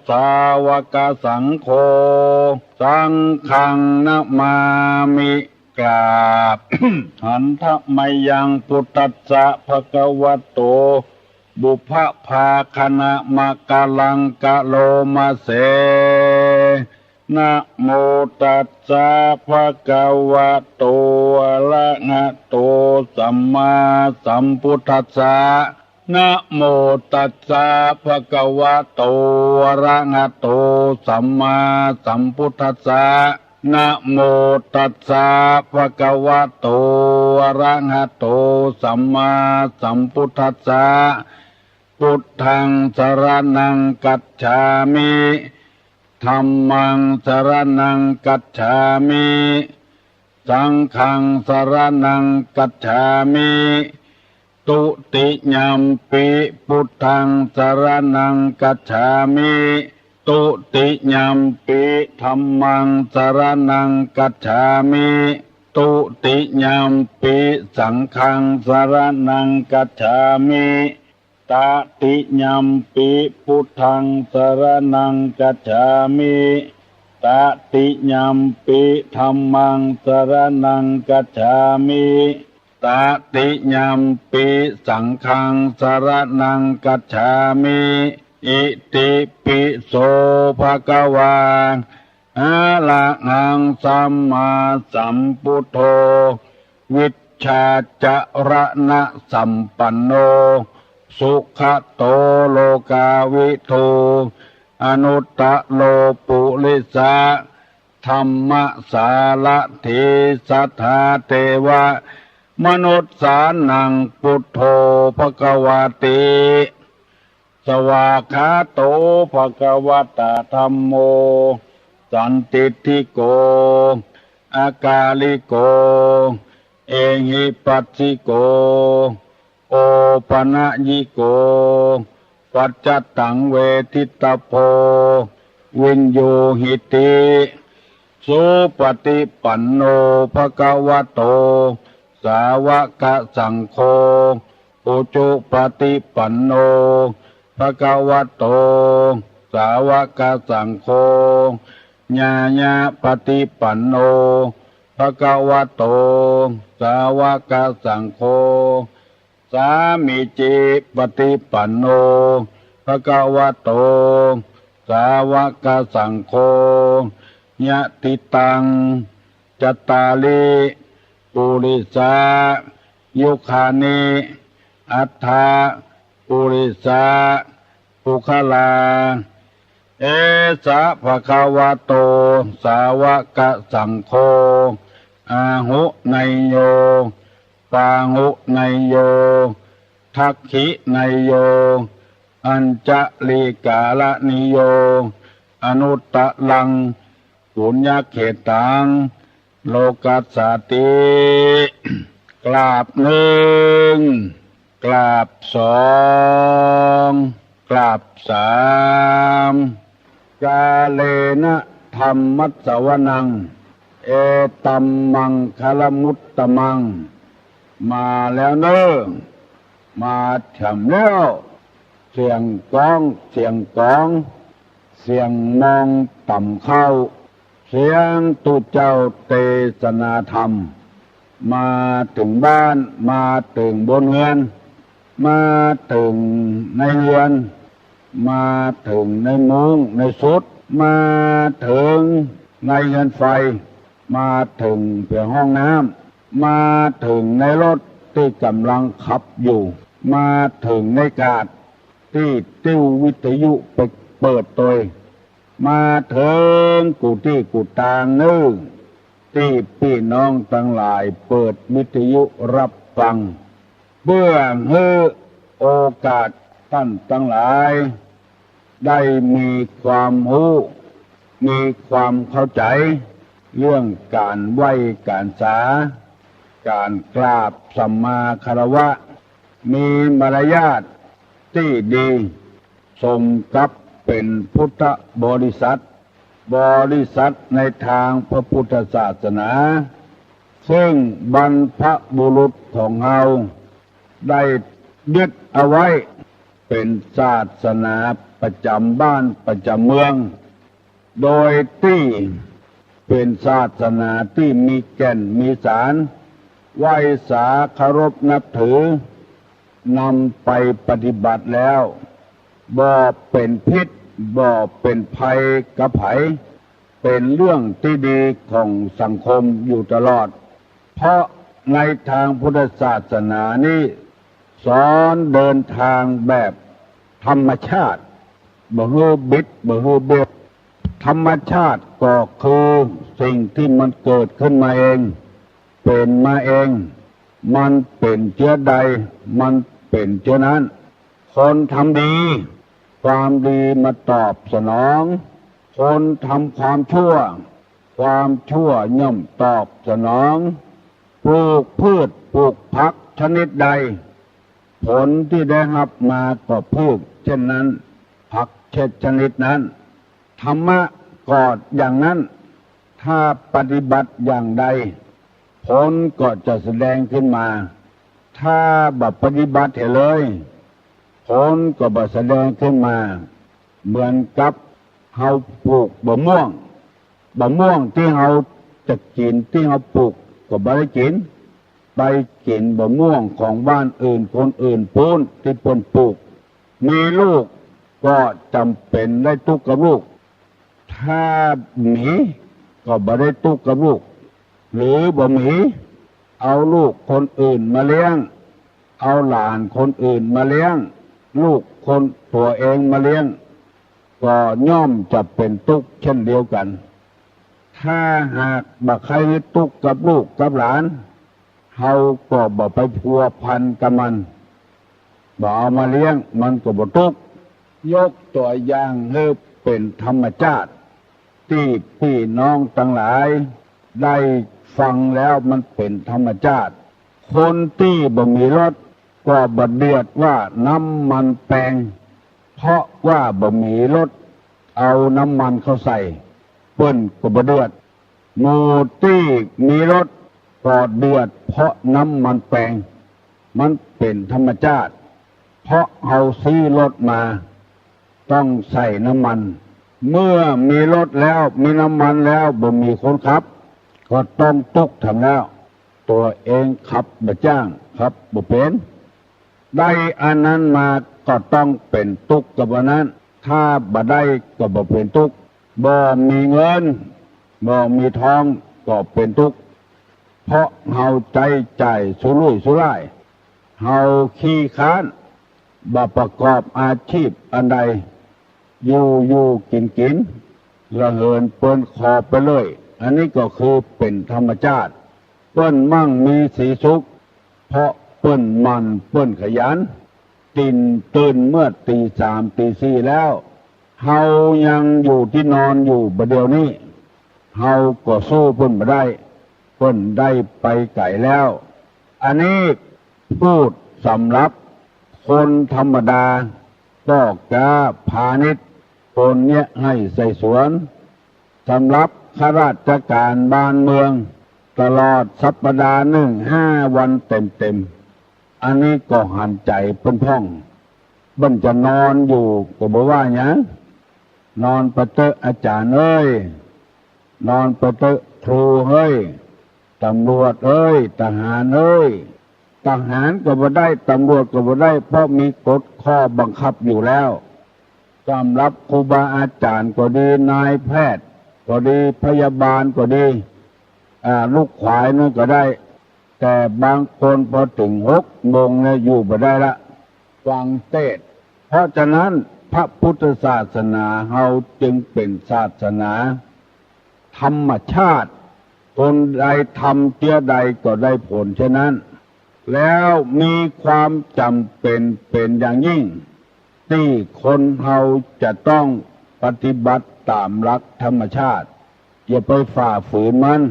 สาวกสังโฆสังฆังนะมามิกราบ หันทะไมยังพุทธัสสะภควโตบุพภาคณะมะกะลังกะโลมาเสนะโมตัสสะภะคะวะโตอะระหะโตสัมมาสัมพุทธัสสะนะโมตัสสะภะคะวะโตอะระหะโตสัมมาสัมพุทธัสสะนะโมตัสสะภะคะวะโตอะระหะโตสัมมาสัมพุทธัสสะพุทธังสรณังกัจฉามิธัมมังสรณังกัจฉามิสังฆังสรณังกัจฉามิตุติยัมปิพุทธังสรณังกัจฉามิตุติยัมปิธัมมังสรณังกัจฉามิตุติยัมปิสังฆังสรณังกัจฉามิตติยัมปิพุทธังสรณังกัจฉามิตติยัมปิธัมมังสรณังกัจฉามิตติยัมปิสังฆังสรณังกัจฉามิอิติปิโสภะคะวาอะระหังสัมมาสัมพุทโธวิชชาจรณะสัมปันโนสุขโตโลกาวิทูอนุตตโลปุริสะธัมมสารถิสัทธาเทวะมนุษย์สานังพุทโธภควติสวากขาโตภควตาธัมโมสันติทิโกอากาลิโกเอหิปัสสิโกโอปนะยิโกปัจจตังเวทิตโพวิญโยหิติสุปฏิปันโนภควโตสาวกสังโฆอุจุปฏิปันโนภควโตสาวกสังโฆญาญาปฏิปันโนภควโตสาวกสังโฆสามิจิปฏิปันโนภควโตสาวกสังโฆญาติตังจัตตาลิปุริสายุคานิอัฏฐาปุริสาปุคลาเอสะภะคะวะโตสาวกสังโฆอาหุไนโยปาหุไนโยทักขิไนโยอัญจลิกาลนิโยอนุตตะลังปุญญเขตังโลกัสสติกราบหนึ่งกราบสองกราบสามกาเลนะธรรมัสสวนังเอตัมมังคลมุตตมังมาแล้วเนอะมาฉ่ำแล้วเสียงกองเสียงกองเสียงมองต่ำเข้าเสียงตุเจ้าเทศนาธรรม มาถึงบ้านมาถึงบนเรือนมาถึงในเรือนมาถึงในมุ้งในสุดมาถึงในเรือนไฟมาถึงเพื่อห้องน้ำมาถึงในรถที่กำลังขับอยู่มาถึงในกาดที่ติ้ววิทยุไปเปิดตัวมาถึงกูที่กูตางนึกที่พี่น้องทั้งหลายเปิดวิทยุรับฟังเพื่อให้โอกาสท่านทั้งหลายได้มีความรู้มีความเข้าใจเรื่องการไหว้การสาการกราบสัมมาคารวะมีมารยาทที่ดีสมกับเป็นพุทธบริษัทในทางพระพุทธศาสนาซึ่งบรรพบุรุษของเราได้ยึดเอาไว้เป็นศาสนาประจำบ้านประจำเมืองโดยที่เป็นศาสนาที่มีแก่นมีสารไหว้สาเคารพนับถือนำไปปฏิบัติแล้วบ่เป็นพิษบ่เป็นภัยกับไผเป็นเรื่องที่ดีของสังคมอยู่ตลอดเพราะในทางพุทธศาสนานี้สอนเดินทางแบบธรรมชาติบ่ฮือบิดบ่ฮือเบียดธรรมชาติก็คือสิ่งที่มันเกิดขึ้นมาเองเป็นมาเองมันเป็นเชื้อใดมันเป็นเชื้อนั้นคนทำดีความดีมาตอบสนองคนทำความชั่วย่อมตอบสนองปลูกพืชปลูกผักชนิดใดผลที่ได้รับมาก็พืชเช่นนั้นผักชนิดนั้นธรรมะก็อย่างนั้นถ้าปฏิบัติอย่างใดผลก็จะแสดงขึ้นมาถ้าแบบปฏิบัติเลยผลก็บ่แสดงขึ้นมาเหมือนกับเฮาปลูกมะม่วงที่เฮาจะกินที่เฮาปลูกก็บ่ได้กินไปกินมะม่วงของบ้านอื่นคนอื่นพูนที่เพิ่นปลูกมีลูกก็จำเป็นได้ทุกข์กับลูกถ้าหมีก็บ่ได้ทุกข์กับลูกหรือบ่หมีเอาลูกคนอื่นมาเลี้ยงเอาหลานคนอื่นมาเลี้ยงลูกคนตัวเองมาเลี้ยงก็ย่อมจะเป็นทุกข์เช่นเดียวกันถ้าหากบ่ใครทุกข์กับลูกกับหลานเฮาก็บ่ไปพัวพันกับมันบ่เอามาเลี้ยงมันก็บ่ทุกข์ยกตัวอย่างให้เป็นธรรมชาติที่พี่น้องทั้งหลายได้ฟังแล้วมันเป็นธรรมชาติคนที่บ่มีรถก็บ่เดือดว่าน้ำมันแพงเพราะว่าบ่มีรถเอาน้ำมันเข้าใส่เปิ้นก็บ่เดือดหมู่ที่มีรถก็เดือดเพราะน้ำมันแพงมันเป็นธรรมชาติเพราะเอาซื้อรถมาต้องใส่น้ำมันเมื่อมีรถแล้วมีน้ำมันแล้วบ่มีคนขับก็ต้องทุกข์ทำแล้วตัวเองขับบ่จ้างขับบ่เป็นได้อันนั้นมาก็ต้องเป็นทุกข์กับอันนั้นถ้าบ่ได้ก็บ่เป็นทุกข์บ่มีเงินบ่มีทองก็เป็นทุกข์เพราะเฮาใจจ่ายสุรุ่ยสุร่ายเฮาขี้ค้านบ่ประกอบอาชีพอันใดอยู่กินละเหินเปิ้นขอไปเลยอันนี้ก็คือเป็นธรรมชาติเปิ้นมั่งมีสีสุขเพราะเปิ้นมันเปิ้นขยันตื่นเมื่อตี 3 ตี 4แล้วเฮายังอยู่ที่นอนอยู่ประเดี๋ยวนี้เฮาก็สู้เปิ้นบ่ได้เปิ้นได้ไปไกลแล้วอันนี้พูดสำหรับคนธรรมดาก็กาพาณิชย์คนเนี้ยให้ใส่สวนสำหรับข้าราชการบ้านเมืองตลอดสัปดาห์หนึ่ง5 วันเต็มอันนี้ก็หันใจเพิ่นพ่องบั่นจะนอนอยู่ก็บ่ว่าหยังนอนประเตอะอาจารย์เอ้ยนอนประเตอะครูเฮ้ย ตำรวจเอ้ยทหารเอ้ยทหารก็บ่ได้ตำรวจก็บ่ได้เพราะมีกฎข้อบังคับอยู่แล้วสำหรับครูบาอาจารย์ก็ดีนายแพทย์ก็ดีพยาบาลก็ดีลูกขวายนั่นก็ได้แต่บางคนพอถึง6 โมงเนี่ยอยู่บ่ได้ละฟังเทศน์เพราะฉะนั้นพระพุทธศาสนาเฮาจึงเป็นศาสนาธรรมชาติคนใดทำเจือใดก็ได้ผลฉะนั้นแล้วมีความจำเป็นอย่างยิ่งที่คนเฮาจะต้องปฏิบัติตามหลักธรรมชาติอย่าไปฝ่าฝืนมัน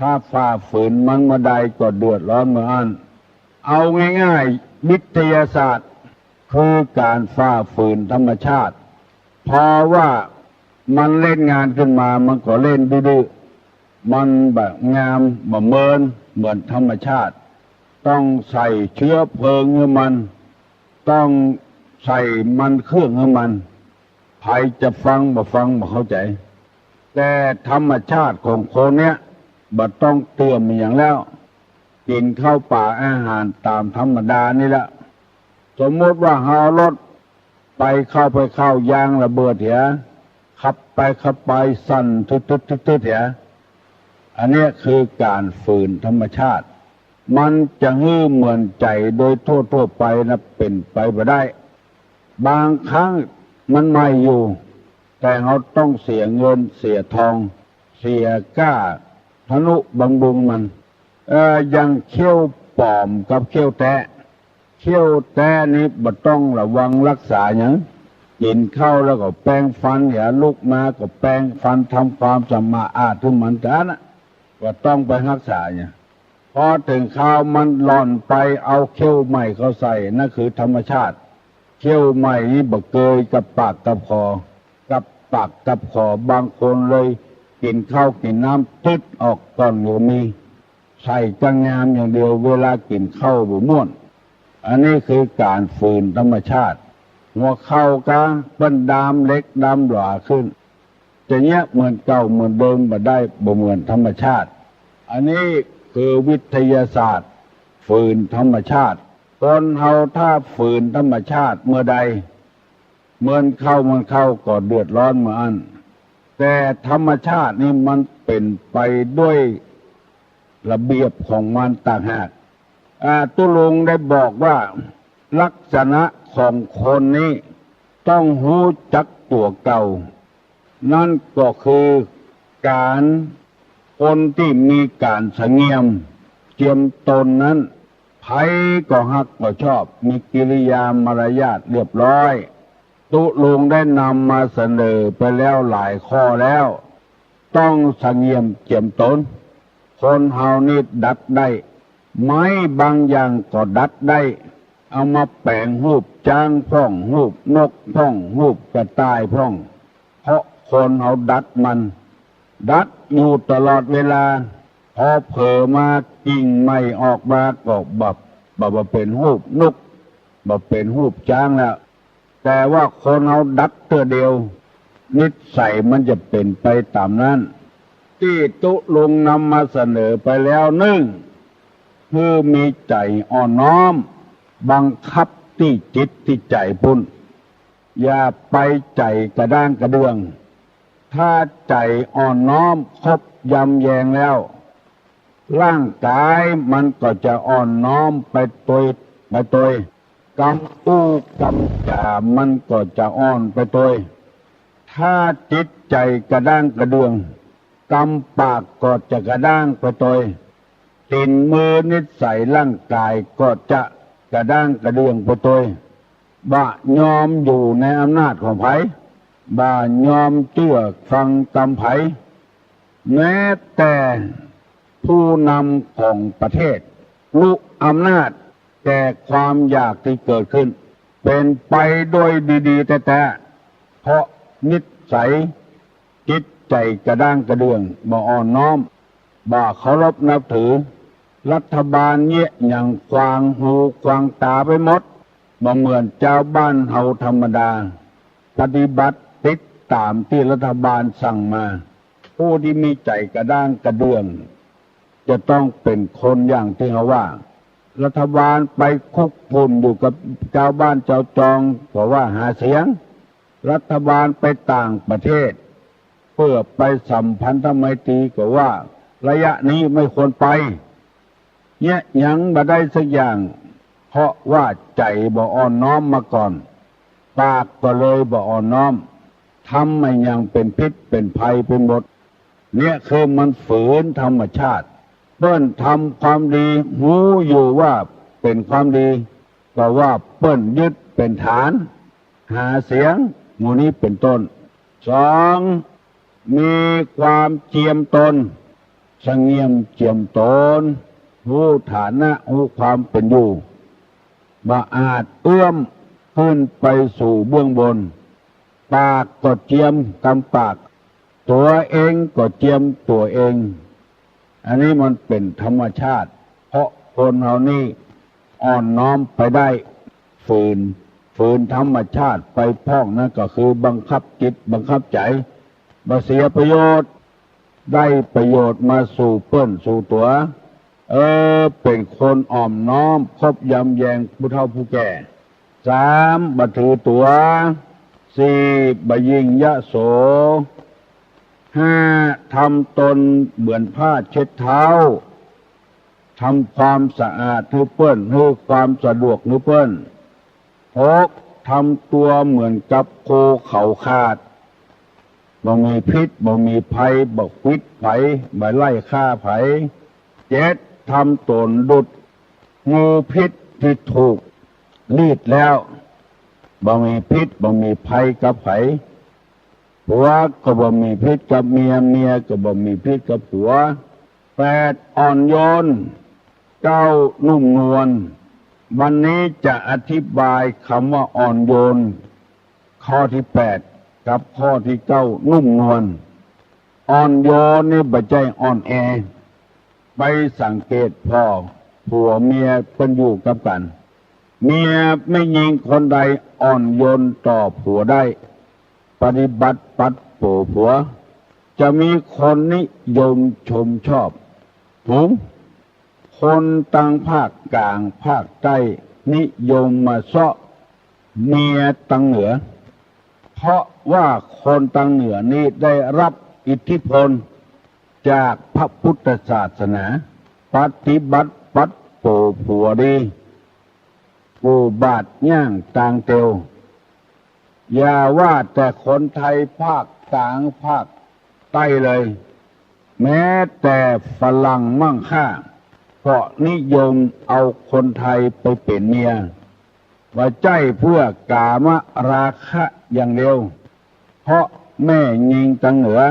ถ้าฝ่าฝืนมันเมื่อใดก็เดือดร้อนเมื่อนั้นเอาง่ายๆวิทยาศาสตร์คือการฝ่าฝืนธรรมชาติเพราะว่ามันเล่นงานขึ้นมามันก็เล่นดื้อๆมันแบบงามแบบเหมือนธรรมชาติต้องใส่เชื้อเพลิงให้มันต้องใส่มันเครื่องให้มันใครจะฟังบ่เข้าใจแต่ธรรมชาติของคนเนี้ยบ่ต้องเตือนอย่างแล้วกินข้าวป่าอาหารตามธรรมดานี่แหละสมมติว่าเฮารถไปเข้ายางระเบิดเหียขับไปสั่นทึดเหียอันนี้คือการฝืนธรรมชาติมันจะฮื้อเหมือนใจโดยทั่วไปนะเป็นไปบ่ได้บางครั้งมันไม่อยู่แต่เราต้องเสียเงินเสียทองเสียก้าทนุบำรุงมันอย่างเขี้ยวปลอมกับเขี้ยวแตะเขี้ยวแตะนี้บ่ต้องระวังรักษาอย่างกินข้าวแล้วก็แปรงฟันอย่าลุกมาก็แปรงฟันทำความสมาอาดทุกมันจ้านะก็ต้องไปรักษาเนี่ยพอถึงข้าวมันหล่อนไปเอาเขี้ยวใหม่เขาใส่นั่นคือธรรมชาติเขี้ยวใหม่นี้บ่เกยกับปากกับคอกับปากกับคอบางคนเลยกินข้าวกินน้ำตึดออกก่อนอยู่มีใส่จังงามอย่างเดียวเวลากินข้าวบ่ม่วนอันนี้คือการฝืนธรรมชาติหัวเข้ากะเป็นดามเล็กดามหลาขึ้นจะเนี้ยเหมือนเก่าเหมือนเดิมบ่ได้บ่เหมือนธรรมชาติอันนี้คือวิทยาศาสตร์ฝืนธรรมชาติคนเฮาถ้าฝืนธรรมชาติเมื่อใดเหมือนเข้าก็เดือดร้อนเหมือนอันแต่ธรรมชาตินี่มันเป็นไปด้วยระเบียบของมันต่างหากตุลงได้บอกว่าลักษณะของคนนี้ต้องรู้จักตัวเก่านั่นก็คือการคนที่มีการเสงี่ยมเจียมตนนั้นไผก็ฮักก็ชอบมีกิริยามารยาทเรียบร้อยตุลงได้นำมาเสนอไปแล้วหลายข้อแล้วต้องเสงี่ยมเจียมตนคนเฮานี่ดัดได้ไม้บางอย่างก็ดัดได้เอามาแปลงรูปจ้างพ่องรูปนกพ่องรูปกระต่ายพ่องเพราะคนเฮาดัดมันดัดอยู่ตลอดเวลาพอเผลอมากิ่งไม่ออกมาก็บ่เป็นรูปนกบ่เป็นรูปจ้างแล้วแต่ว่าคนเฮาดัดตัวเดียวนิสัยมันจะเป็นไปตามนั้นที่ตุลงนำมาเสนอไปแล้วคือมีใจอ่อนน้อมบังคับที่จิตที่ใจพุ่นอย่าไปใจกระด้างกระเดืองถ้าใจอ่อนน้อมครบยำแยงแล้วร่างกายมันก็จะอ่อนน้อมไปตัวกำอู้กำจ่ามันก็จะอ่อนไปตัวถ้าจิตใจกระด้างกระเดืองกำปากก็จะกระด้างไปตัวตีนมือนิสัยร่างกายก็จะกระด้างกระเดืองไปตัวบ่ยอมอยู่ในอำนาจของไผบ่ยอมเชื่อฟังกำไผแม้แต่ผู้นำของประเทศรู้อำนาจแต่ความอยากที่เกิดขึ้นเป็นไปโดยดีๆแต่เพราะนิสัยจิตใจกระด้างกระเดืองบ่อ่อนน้อมบ่เคารพนับถือรัฐบาลเนี่ยอย่างควางหูควางตาไปหมดบ่เหมือนเจ้าบ้านเฮาธรรมดาปฏิบัติติดตามที่รัฐบาลสั่งมาผู้ที่มีใจกระด้างกระเดือง จะต้องเป็นคนอย่างที่เขาว่ารัฐบาลไปคุกพุ่นอยู่กับเจ้าบ้านเจ้าจองเพราะว่าหาเสียงรัฐบาลไปต่างประเทศเพื่อไปสัมพันธไมตรีก็ว่าระยะนี้ไม่ควรไปเนี่ยยังบ่ได้สักอย่างเพราะว่าใจบ่อ่อนน้อมมาก่อนปากก็เลยบ่อ่อนน้อมทำไม่ยังเป็นพิษเป็นภัยเป็นหมดเนี่ยคือมันฝืนธรรมชาติเปิ้นทำความดีรู้อยู่ว่าเป็นความดีก็ว่าเปิ้นยึดเป็นฐานหาเสียงหมู่นี้เป็นต้นสองมีความเจียมตนสงเงียมเจียมตนรู้ฐานะรู้ความเป็นอยู่บ่อาจเอื้อมขึ้นไปสู่เบื้องบนปากก็เจียมกำปากตัวเองก็เจียมตัวเองอันนี้มันเป็นธรรมชาติเพราะคนเรานี่อ่อนน้อมไปได้ฝืนธรรมชาติไปพ้องนั่นก็คือบังคับจิตบังคับใจมาเสียประโยชน์ได้ประโยชน์มาสู่เปิ้นสู่ตัวเป็นคนอ่อมน้อมคบยำแยงผู้เฒ่าผู้แก่สามบ่ถือตัวสี่บ่ยิงยโสห้าทำตนเหมือนผ้าเช็ดเท้าทำความสะอาดให้เปิ้นให้ความสะดวกให้เปิ้นหกทำตัวเหมือนกับโคเขาขาดบ่มีพิษบ่มีภัยบ่ควิดไผบ่ไล่ฆ่าไผเจ็ดทำตนดุจงูพิษที่ถูกรีดแล้วบ่มีพิษบ่มีภัยกับไผผัวก็บ่มีพิษกับเมียเมียก็บ่มีพิษกับผัวแปดอ่อนโยนเก้านุ่มนวลวันนี้จะอธิบายคำว่าอ่อนโยนข้อที่แปดกับข้อที่เก้านุ่มนวลอ่อนโยนนี่บ่ใจอ่อนแอไปสังเกตพ่อผัวเมียเป็นอยู่กับกันเมียไม่ยิงคนใดอ่อนโยนต่อผัวได้ปฏิบัติปัดโผผัวจะมีคนนิยมชมชอบถุงคนต่างภาคกลางภาคใต้นิยมมาเสาะเมียตังเหนือเพราะว่าคนตังเหนือนี้ได้รับอิทธิพลจากพระพุทธศาสนาปฏิบัติปัดโผผัวดีกูบาดย่างต่างเตียวอย่าว่าแต่คนไทยภาคกลางภาคใต้เลยแม้แต่ฝรั่งมั่งค่าก็นิยมเอาคนไทยไปเป็นเมียว่าใจเพื่อกามราคะอย่างเดียวเพราะแม่ยิงตังเหนือ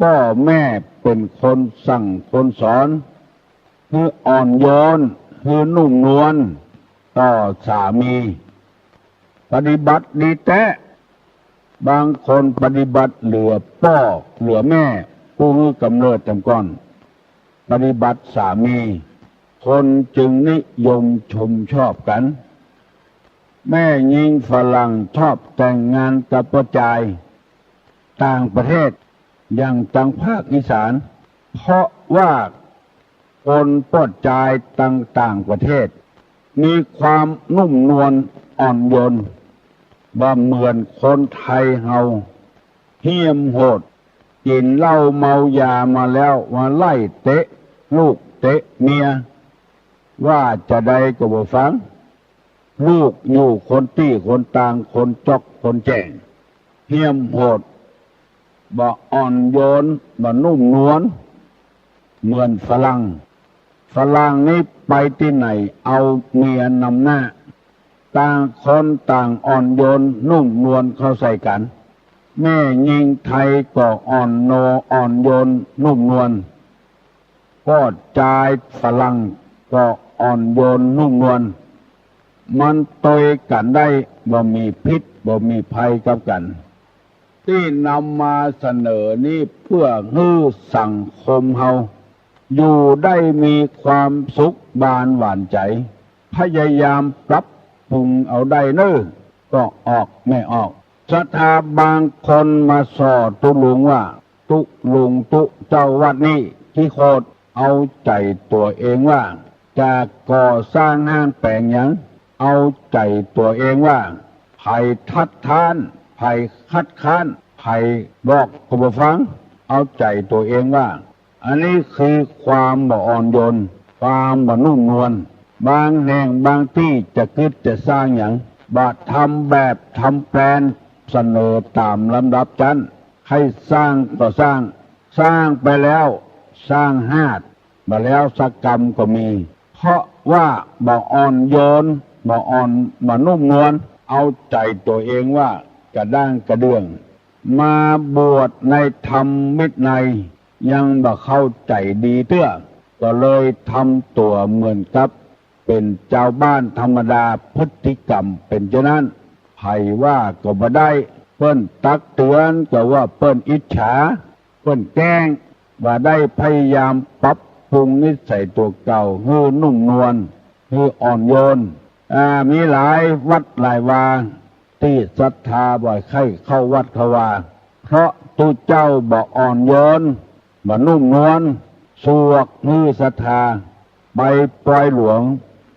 พ่อแม่เป็นคนสั่งคนสอนคืออ่อนโยนคือนุ่มนวลต่อสามีปฏิบัติดีแท้บางคนปฏิบัติเหลือพ่อเหลือแม่ผู้มือกำเนิดจำก่อนปฏิบัติสามีคนจึงนิยมชมชอบกันแม่ยิงฝรั่งชอบแต่งงานกับผู้ชายต่างประเทศอย่างทางภาคอีสานเพราะว่าคนผู้ชายต่างประเทศมีความนุ่มนวลอ่อนโยนบ่เหมือนคนไทยเฮาเหี้ยมโหดกินเหล้าเมายามาแล้วมาไล่เตะลูกเตะเมียว่าจะได้ก็บ่ฟังลูกอยู่คนตี้คนต่างคนจอกคนแจ้งเหี้ยมโหดบ่อ่อนโยนบ่นุ่มนวลเหมือนฝรั่งนี่ไปที่ไหนเอาเมียนำหน้าต่างคนต่างอ่อนโยนนุ่มนวลเข้าใส่กันแม่ยิงไทยก็อ่อนโยนนุ่มนวลก็ชายฝรั่งก็อ่อนโยนนุ่มนวลมันตยกันได้บ่มีพิษบ่มีภัยกับกันที่นำมาเสนอนี้เพื่อให้สังคมเฮาอยู่ได้มีความสุขบานหวานใจพยายามปรับปรุงเอาได้เน้อก็ออกไม่ออกศรัทธาบางคนมาสอตุลุงว่าตุลุงตุเจ้าวัดนี้ที่โคตร เอาใจตัวเองว่าจะก่อสร้างงานแปลงหยังเอาใจตัวเองว่าไผทัดท้านไผคัดค้านไผบอกก็บ่ฟังเอาใจตัวเองว่าอันนี้คือความบ่อ่อนโยนความบ่นุ่มนวลบางแห่งบางที่จะคิดจะสร้างอย่างบาทำแบบทำแปลนเสนอตามลำดับชั้นให้สร้างก็สร้างไปแล้วสร้างหาดมาแล้วสักกรรมก็มีเพราะว่าบ่อ่อนโยนบ่อ่อนบ่นุ่มนวลเอาใจตัวเองว่ากระด้างกระเดื่องมาบวชในธรรมมิตรในยังบ่เข้าใจดีเตื้อก็เลยทำตัวเหมือนกับเป็นเจ้าบ้านธรรมดาพฤติกรรมเป็นเช่นนั้นไผว่าก็บ่ได้เพิ่นตักเตือนก็ว่าเพิ่นอิจฉาเพิ่นแกล้งว่าได้พยายามปรับปรุงนิสัยตัวเก่าให้นุ่มนวลให้อ่อนโยนมีหลายวัดหลายวาที่ศรัทธาบ่อยใครเข้าวัดเขาว่าเพราะตัวเจ้าบ่อ่อนโยนบ่นุ่มนวลสวกมือศรัทธาไปปล่อยหลวง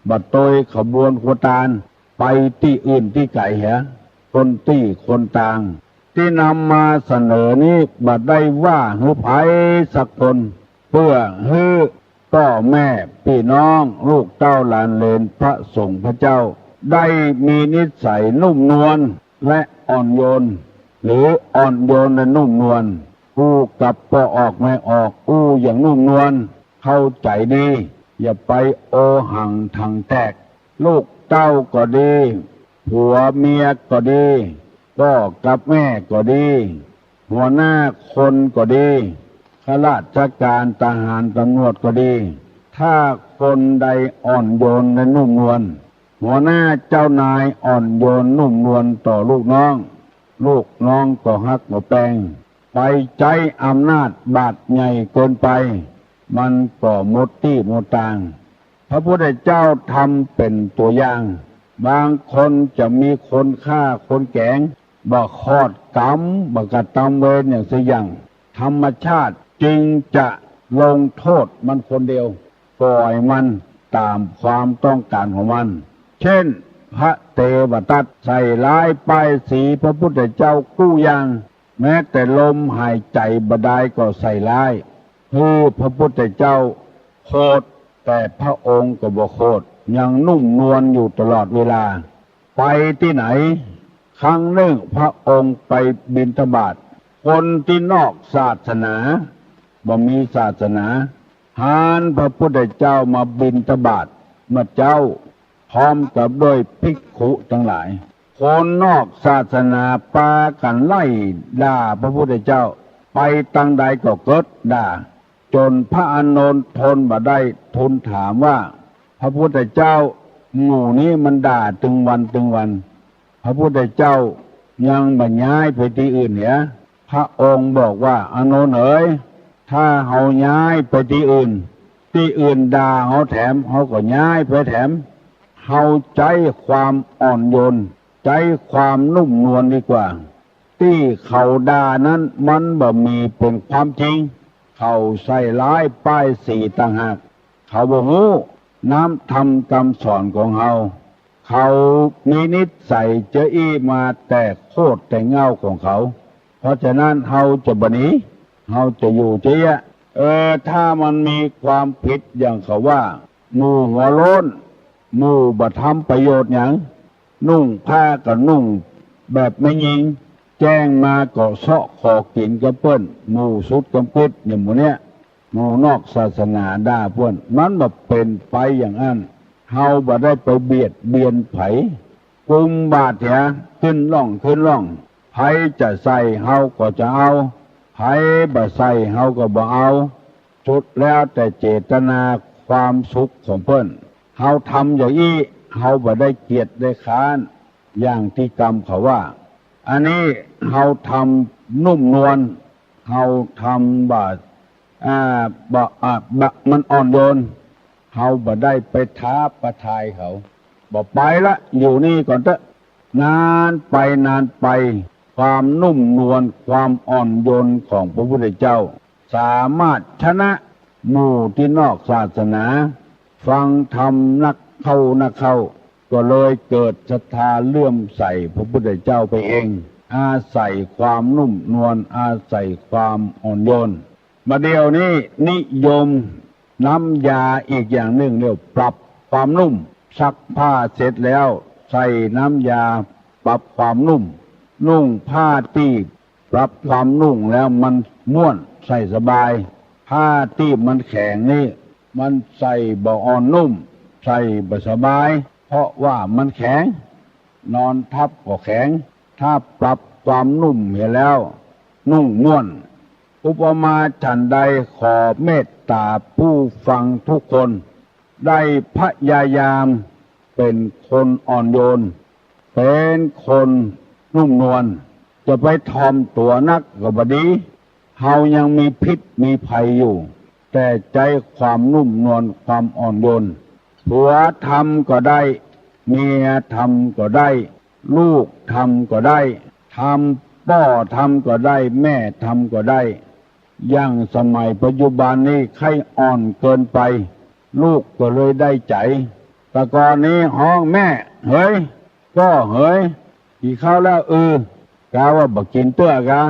บัดโตยขบวนขวตาลไปที่อื่นที่ไกลเหรอคนที่คนต่างที่นำมาเสนอนี้บัดได้ว่าให้ไผสักคนเพื่อให้พ่อแม่พี่น้องลูกเต้าหลานเลนพระสงฆ์พระเจ้าได้มีนิสัยนุ่มนวลและอ่อนโยนหรืออ่อนโยนและนุ่มนวลอู้กับพอออกไม่ออกอู้อย่างนุ่มนวลเข้าใจดีอย่าไปโอหังทางแตกลูกเต้าก็ดีผัวเมียก็ดีพ่อกับแม่ก็ดีหัวหน้าคนก็ดีข้าราชการทหารตำรวจก็ดีถ้าคนใดอ่อนโยนและนุ่มนวลหัวหน้าเจ้านายอ่อนโยนนุ่มนวลต่อลูกน้องก็ฮักบ่แปลงไปใจอำนาจบาดใหญ่เกินไปมันก็หมดที่หมดทางพระพุทธเจ้าทำเป็นตัวอย่างบางคนจะมีคนฆ่าคนแกงบ่คอดกรรมบ่กระทำเวรอย่างเสียอย่างธรรมชาติจึงจะลงโทษมันคนเดียวปล่อยมันตามความต้องการของมันเช่นพระเทวทัตใส่ร้ายป้ายสีพระพุทธเจ้ากู้ยังแม้แต่ลมหายใจบดายก็ใส่ร้ายคือพระพุทธเจ้าโคตรแต่พระองค์ก็บ่โคตรยังนุ่มนวลอยู่ตลอดเวลาไปที่ไหนครั้งหนึ่งพระองค์ไปบิณฑบาตคนที่นอกศาสนาบ่มีศาสนาหานพระพุทธเจ้ามาบิณฑบาตมาเจ้าพร้อมกับด้วยภิกขุทั้งหลายคนนอกศาสนาปากันไล่ด่าพระพุทธเจ้าไปตั้งใดก็เกิดด่าจนพระอานนท์ทนบ่ได้ทูลถามว่าพระพุทธเจ้าหมู่นี้มันด่าตึงวันพระพุทธเจ้ายังบ่ย้ายไปที่อื่นเนี่ยพระองค์บอกว่าอานนท์เอ๋ยถ้าเฮาย้ายไปที่อื่นด่าเฮาแถมเฮาก็ย้ายไปแถมเฮาใจความอ่อนโยนใจความนุ่มนวลดีกว่าที่เขาด่านั้นมันบ่มีเป็นความจริงเขาใส่ร้ายป้ายสีต่างหากเขาบ่ฮู้น้ำทำคำสอนของเฮาเขามีนิสัยเจอี้มาแต่โคตรแต่เงาของเขาเพราะฉะนั้นเฮาจะบ่หนีเฮาจะอยู่เจ๊ะถ้ามันมีความผิดอย่างเขาว่าหมู่หัวโล้นหมู่บ่ทำประโยชน์หยังนุ่งผ้าก็นุ่งแบบไม่ยิงแจ้งมาก็เสาะขอกินกับเปิ้นหมู่สุดกำปิดอย่างหมู่เนี้ยหมู่นอกศาสนาด่าเปิ้นมันบ่เป็นไปอย่างนั้นเฮาบ่ได้ไปเบียดเบียนไผกุมบาดแผลขึ้นร่องไผจะใส่เฮาก็จะเอาไผบ่ใส่เฮาก็บ่เอาสุดแล้วแต่เจตนาความสุขของเพิ่นเฮาทำอย่างนี้เฮาบ่ได้เกียรติได้ค้านอย่างที่กรรมเขาว่าอันนี้เฮาทำนุ่มนวลเฮาทำมันอ่อนโยนเฮาบ่ได้ไปท้าประทายเขาบ่ไปละอยู่นี่ก่อนเถอะนานไปความนุ่มนวลความอ่อนโยนของพระพุทธเจ้าสามารถชนะ หมู่ที่นอกศาสนา ฟังธรรมนักเข้าก็เลยเกิดศรัทธาเลื่อมใสพระพุทธเจ้าไปเอง อาศัยความนุ่มนวลอาศัยความอ่อนโยนมาเดี๋ยวนี้นิยมน้ำยาอีกอย่างหนึ่งเรียกปรับความนุ่มซักผ้าเสร็จแล้วใส่น้ำยาปรับความนุ่มนุ่งผ้าที่ปรับความนุ่งแล้วมันม่วนใส่สบายผ้าที่มันแข็งนี่มันใส่บ่อ่อนนุ่มใส่บ่สบายเพราะว่ามันแข็งนอนทับก็แข็งถ้าปรับความนุ่มเห็นแล้วนุ่งม่วนอุปมาฉันใดขอเมตตาผู้ฟังทุกคนได้พยายามเป็นคนอ่อนโยนเป็นคนนุ่มนวลจะไปทอมตัวนักก็บ่ดีเฮายังมีพิษมีภัยอยู่แต่ใจความนุ่มนวลความอ่อนโยนผัวทำก็ได้เมียทำก็ได้ลูกทำก็ได้ทำพ่อทำก็ได้แม่ทำก็ได้อย่างสมัยปัจจุบันนี้ใครอ่อนเกินไปลูกก็เลยได้ใจแต่ก่อนนี้ห้องแม่เฮ้ยก็เฮ้ยกี่ข้าวแล้วกาว่าบักกินเตื้อกะ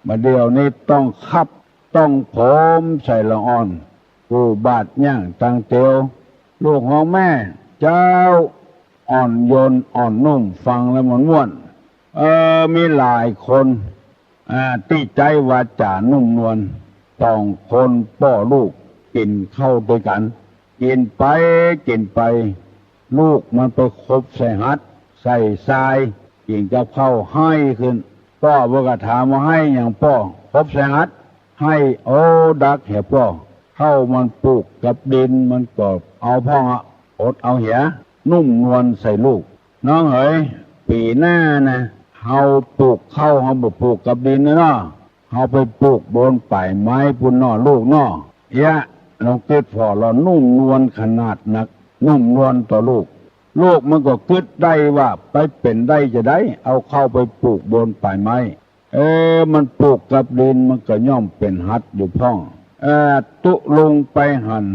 มาเดี๋ยวนี้ต้องคับต้องผมใส่ละอ่อนกูบาดย่างตังเตียวลูกของแม่เจ้าอ่อนโยนอ่อนนุ่มฟังแล้วมันม่วนมีหลายคนติใจวาจานุ่มนวลต้องคนพ่อลูกกินเข้าด้วยกันกินไปลูกมันไปคบใส่ฮัดใส่ทรายกินกับเข้าให้ขึ้นพ่อบอกถามว่าให้อย่างพ่อคบใส่ฮัดให้โอ้ดักเหี่ยพ่อเข้ามันปลูกกับดินมันก็เอาพ่ออดเอาเหี่ยนุ่มนวลใส่ลูกน้องเอ๋ยปีหน้านะเฮาปลูกเข้าเฮาบ่ปลูกกับดินนะเนาะเฮาไปปลูกบนป่ายไม้พุ่นเนาะลูกเนาะเราเกิดพอเรานุ่มนวลขนาดนักนุ่มนวลต่อลูกมันก็คิดได้ว่าไปเป็นได้จะได้เอาเข้าไปปลูกบนป่ายไม้มันปลูกกับดินมันก็ย่อมเป็นหัดอยู่พ่องตุลงไปหัน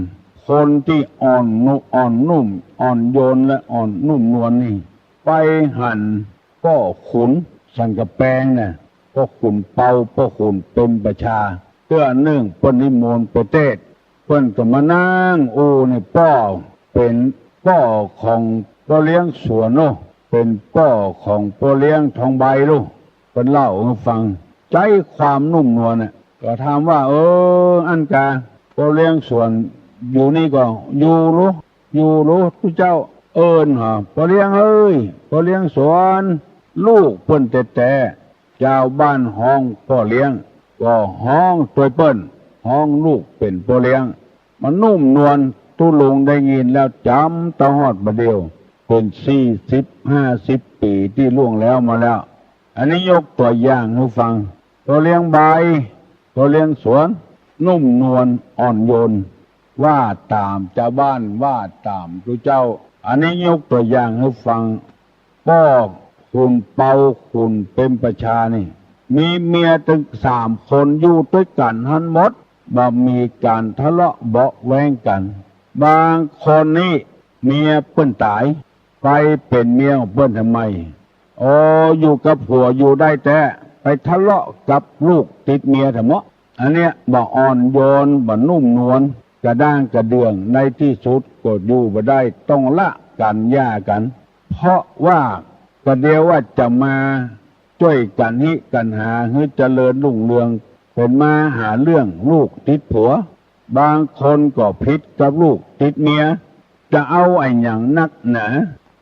คนที่อ่อนนุ่มอ่อนโยนและอ่อนนุ่มนวลนี่ไปหันก็ขุนสังกะแปงเนี่ยก็ขุนเป่าก็ขุนเป็นประชาเตื้อนึ่งปนิมนต์ประเทศเพิ่นก็มานั่งนี่ป้อเป็นป้อของพ่อเลี้ยงสวนโลเป็นป้อของพ่อเลี้ยงทองใบโลเป็นเล่าให้ฟังใจความนุ่มนวลเนี่ยก็ถามว่าอันกาพ่อเลี้ยงสวนอยู่นี่ก็อยู่รู้ทุกเจ้าหรอพ่อเลี้ยงพ่อเลี้ยงสวนลูกเปิ้นแต่เจ้าบ้านห้องพ่อเลี้ยงก็ห้องตัวเปิ้นห้องลูกเป็นพ่อเลี้ยงมันนุ่มนวลตุลงได้ยินแล้วจำตะฮอดมาเดียวเป็น40-50 ปีที่ล่วงแล้วมาแล้วอันนี้ยกตัวอย่างให้ฟังพ่อเลี้ยงใบพ่อเลี้ยงสวนนุ่มนวลอ่อนโยนว่าตามเจ้าบ้านว่าตามทุกเจ้าอันนี้ยกตัวอย่างให้ฟังพ่อคุณเปาคุณเป็นประชานี่มีเมียถึง3 คนอยู่ด้วยกันทั้งหมดบ่มีการทะเลาะเบาะแว้งกันบางคนนี่เมียเปิ้นตายไปเป็นเมียของเปิ้นทำไมอยู่กับผัวอยู่ได้แต่ไปทะเลาะกับลูกติดเมียทำไมอันเนี้ยบ่อ่อนโยนบ่นุ่มนวลกระด้างกระเดื่องในที่สุดก็อยู่บ่ได้ต้องละกันหย่ากันเพราะว่าก็เดียวว่าจะมาช่วยกันฮิกันหาให้เจริญรุ่งเรืองเป็นมาหาเรื่องลูกติดผัวบางคนก็พิษกับลูกติดเมียจะเอาไอ้อย่างนักหนา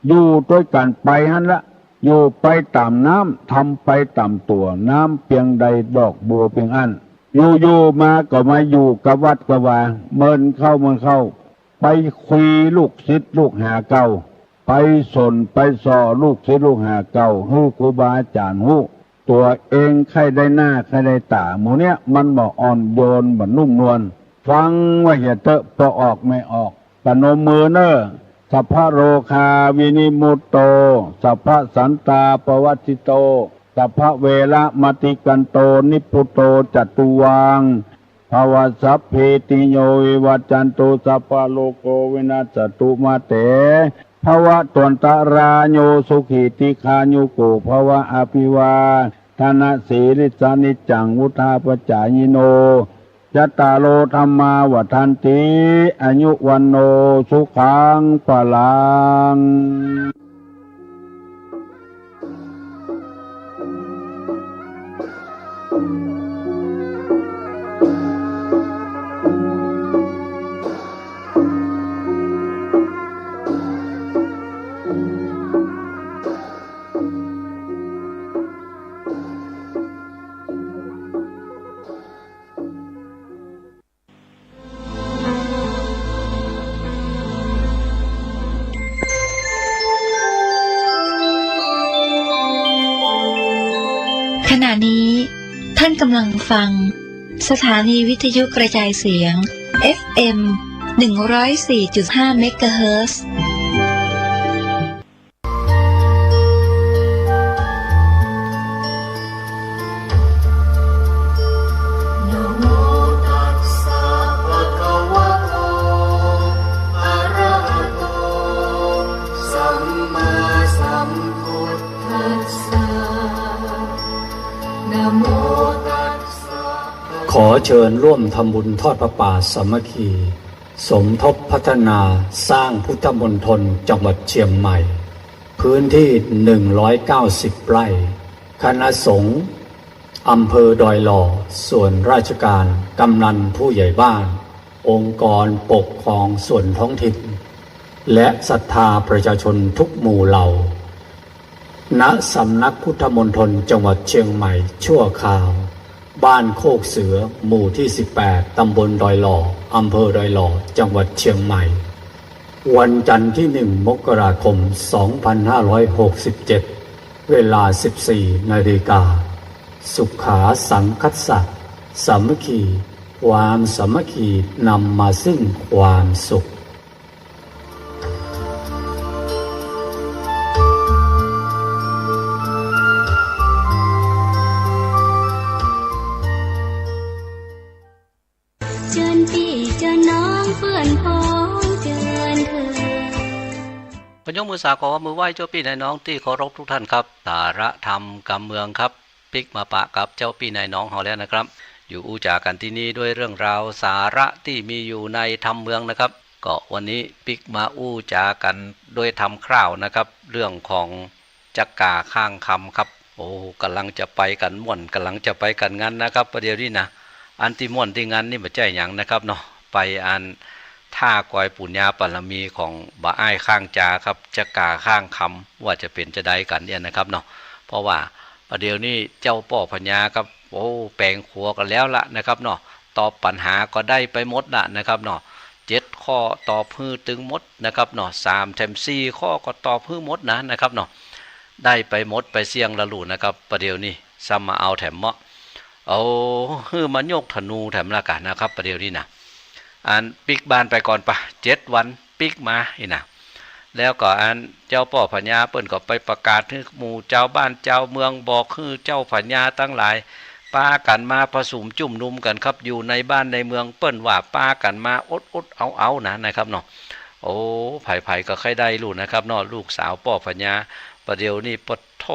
อยู่ด้วยกันไปฮั่นละอยู่ไปตามน้ำทำไปตามตัวน้ำเพียงใดดอกบัวเพียงอันอยู่มาก็มาอยู่กับวัดกับวาเมินเข้าไปคุยลูกศิษย์ลูกหาเก่าไปสนไปส่อลูกศิษย์ลูกหาเก่าฮู้ครูบาอาจารย์ฮู้ตัวเองใครได้หน้าใครได้ตาหมู่เนี้ยมันบ่อ่อนโยนบ่นุ่มนวลฟังว่าอย่าเตอะพอออกไม่ออกปนมมือเนอสัพพะโรคาวินิมุตโตสัพพะสันตาปวัตติโตสัพพะเวระมติกันโตนิพุตโตจัตุวัง ภวสัพพิติโยวิวัจจันตุสัพพะโลกโควินัสสตุมาเตภวะตนตราโยสุขิติคายุโกภวะอภิวาทนาสีริสานิจังวุธาปจายโนยัตตาโลธรรมาวัฏันติอายุวันโนสุขังพลังขณะนี้ท่านกำลังฟังสถานีวิทยุกระจายเสียง FM 104.5 เมกะเฮิรตซ์ขอเชิญร่วมทำบุญทอดพระป่าสามัคคี สมทบพัฒนาสร้างพุทธมณฑลจังหวัดเชียงใหม่ พื้นที่190 ไร่คณะสงฆ์อำเภอดอยหล่อส่วนราชการกำนันผู้ใหญ่บ้านองค์กรปกครองส่วนท้องถิ่นและศรัทธาประชาชนทุกหมู่เหล่าณสำนักพุทธมณฑลจังหวัดเชียงใหม่ชั่วคราวบ้านโคกเสือหมู่ที่18ตำบลดอยหล่ออำเภอดอยหล่อจังหวัดเชียงใหม่วันจันทร์ที่1 มกราคม 2567 เวลา 14 นาฬิกาสุขาสังคัสสะสามัคคีความสามัคคีนำมาซึ่งความสุขพยกมือสาขอมือไหว้เจ้าพี่นายน้องที่เคารพทุกท่านครับสาระธรรมกำเมืองครับปิกมาปะกับเจ้าพี่นายน้องเขาแล้วนะครับอยู่อู้จากันที่นี่ด้วยเรื่องราวสาระที่มีอยู่ในธรรมเมืองนะครับก็วันนี้ปิกมาอู้จากันโดยธรรมคร่าวนะครับเรื่องของจักกาข้างคำครับโอ้กำลังจะไปกันม่วนกำลังจะไปกันงานนะครับประเดี๋ยวนี้นะอันที่ม่วนที่งานนี่ไม่ใช่หยังนะครับเนาะไปอันท่ากอยปุญญาปรมีของบ่าอ้ายข้างจาครับจะกาข้างคำว่าจะเป็นจะได้กันเนี่ยนะครับเนาะเพราะว่าประเดี๋ยวนี้เจ้าป่อพญาครับโอ้แปลงขัวกันแล้วละนะครับเนาะตอบปัญหาก็ได้ไปหมดละนะครับเนาะ7 ข้อตอบพื้นตึงหมดนะครับเนาะ3 แถม 4 ข้อก็ตอบพื้นหมดนะครับเนาะได้ไปหมดไปเสี่ยงละลู่นะครับประเดี๋ยวนี้ซ้ำมาเอาแถมเหมาะเอามันโยกธนูแถมละกันนะครับประเดี๋ยวนี้นะอันปิกบานไปก่อนปะ7 วันปิกมาอีนะแล้วก็อันเจ้าป่อพญาเปิ้นก็ไปประกาศให้หมู่เจ้าบ้านเจ้าเมืองบอกคือเจ้าพญาทั้งหลายป้ากันมาผสมจุ่มนุมกันครับอยู่ในบ้านในเมืองเปิ้นว่าป้ากันมาอดเอานะครับเนาะโอ้ไผ่ก็ใครได้ลูกนะครับเนาะลูกสาวป่อพญาประเดี๋ยวนี้ปดโธ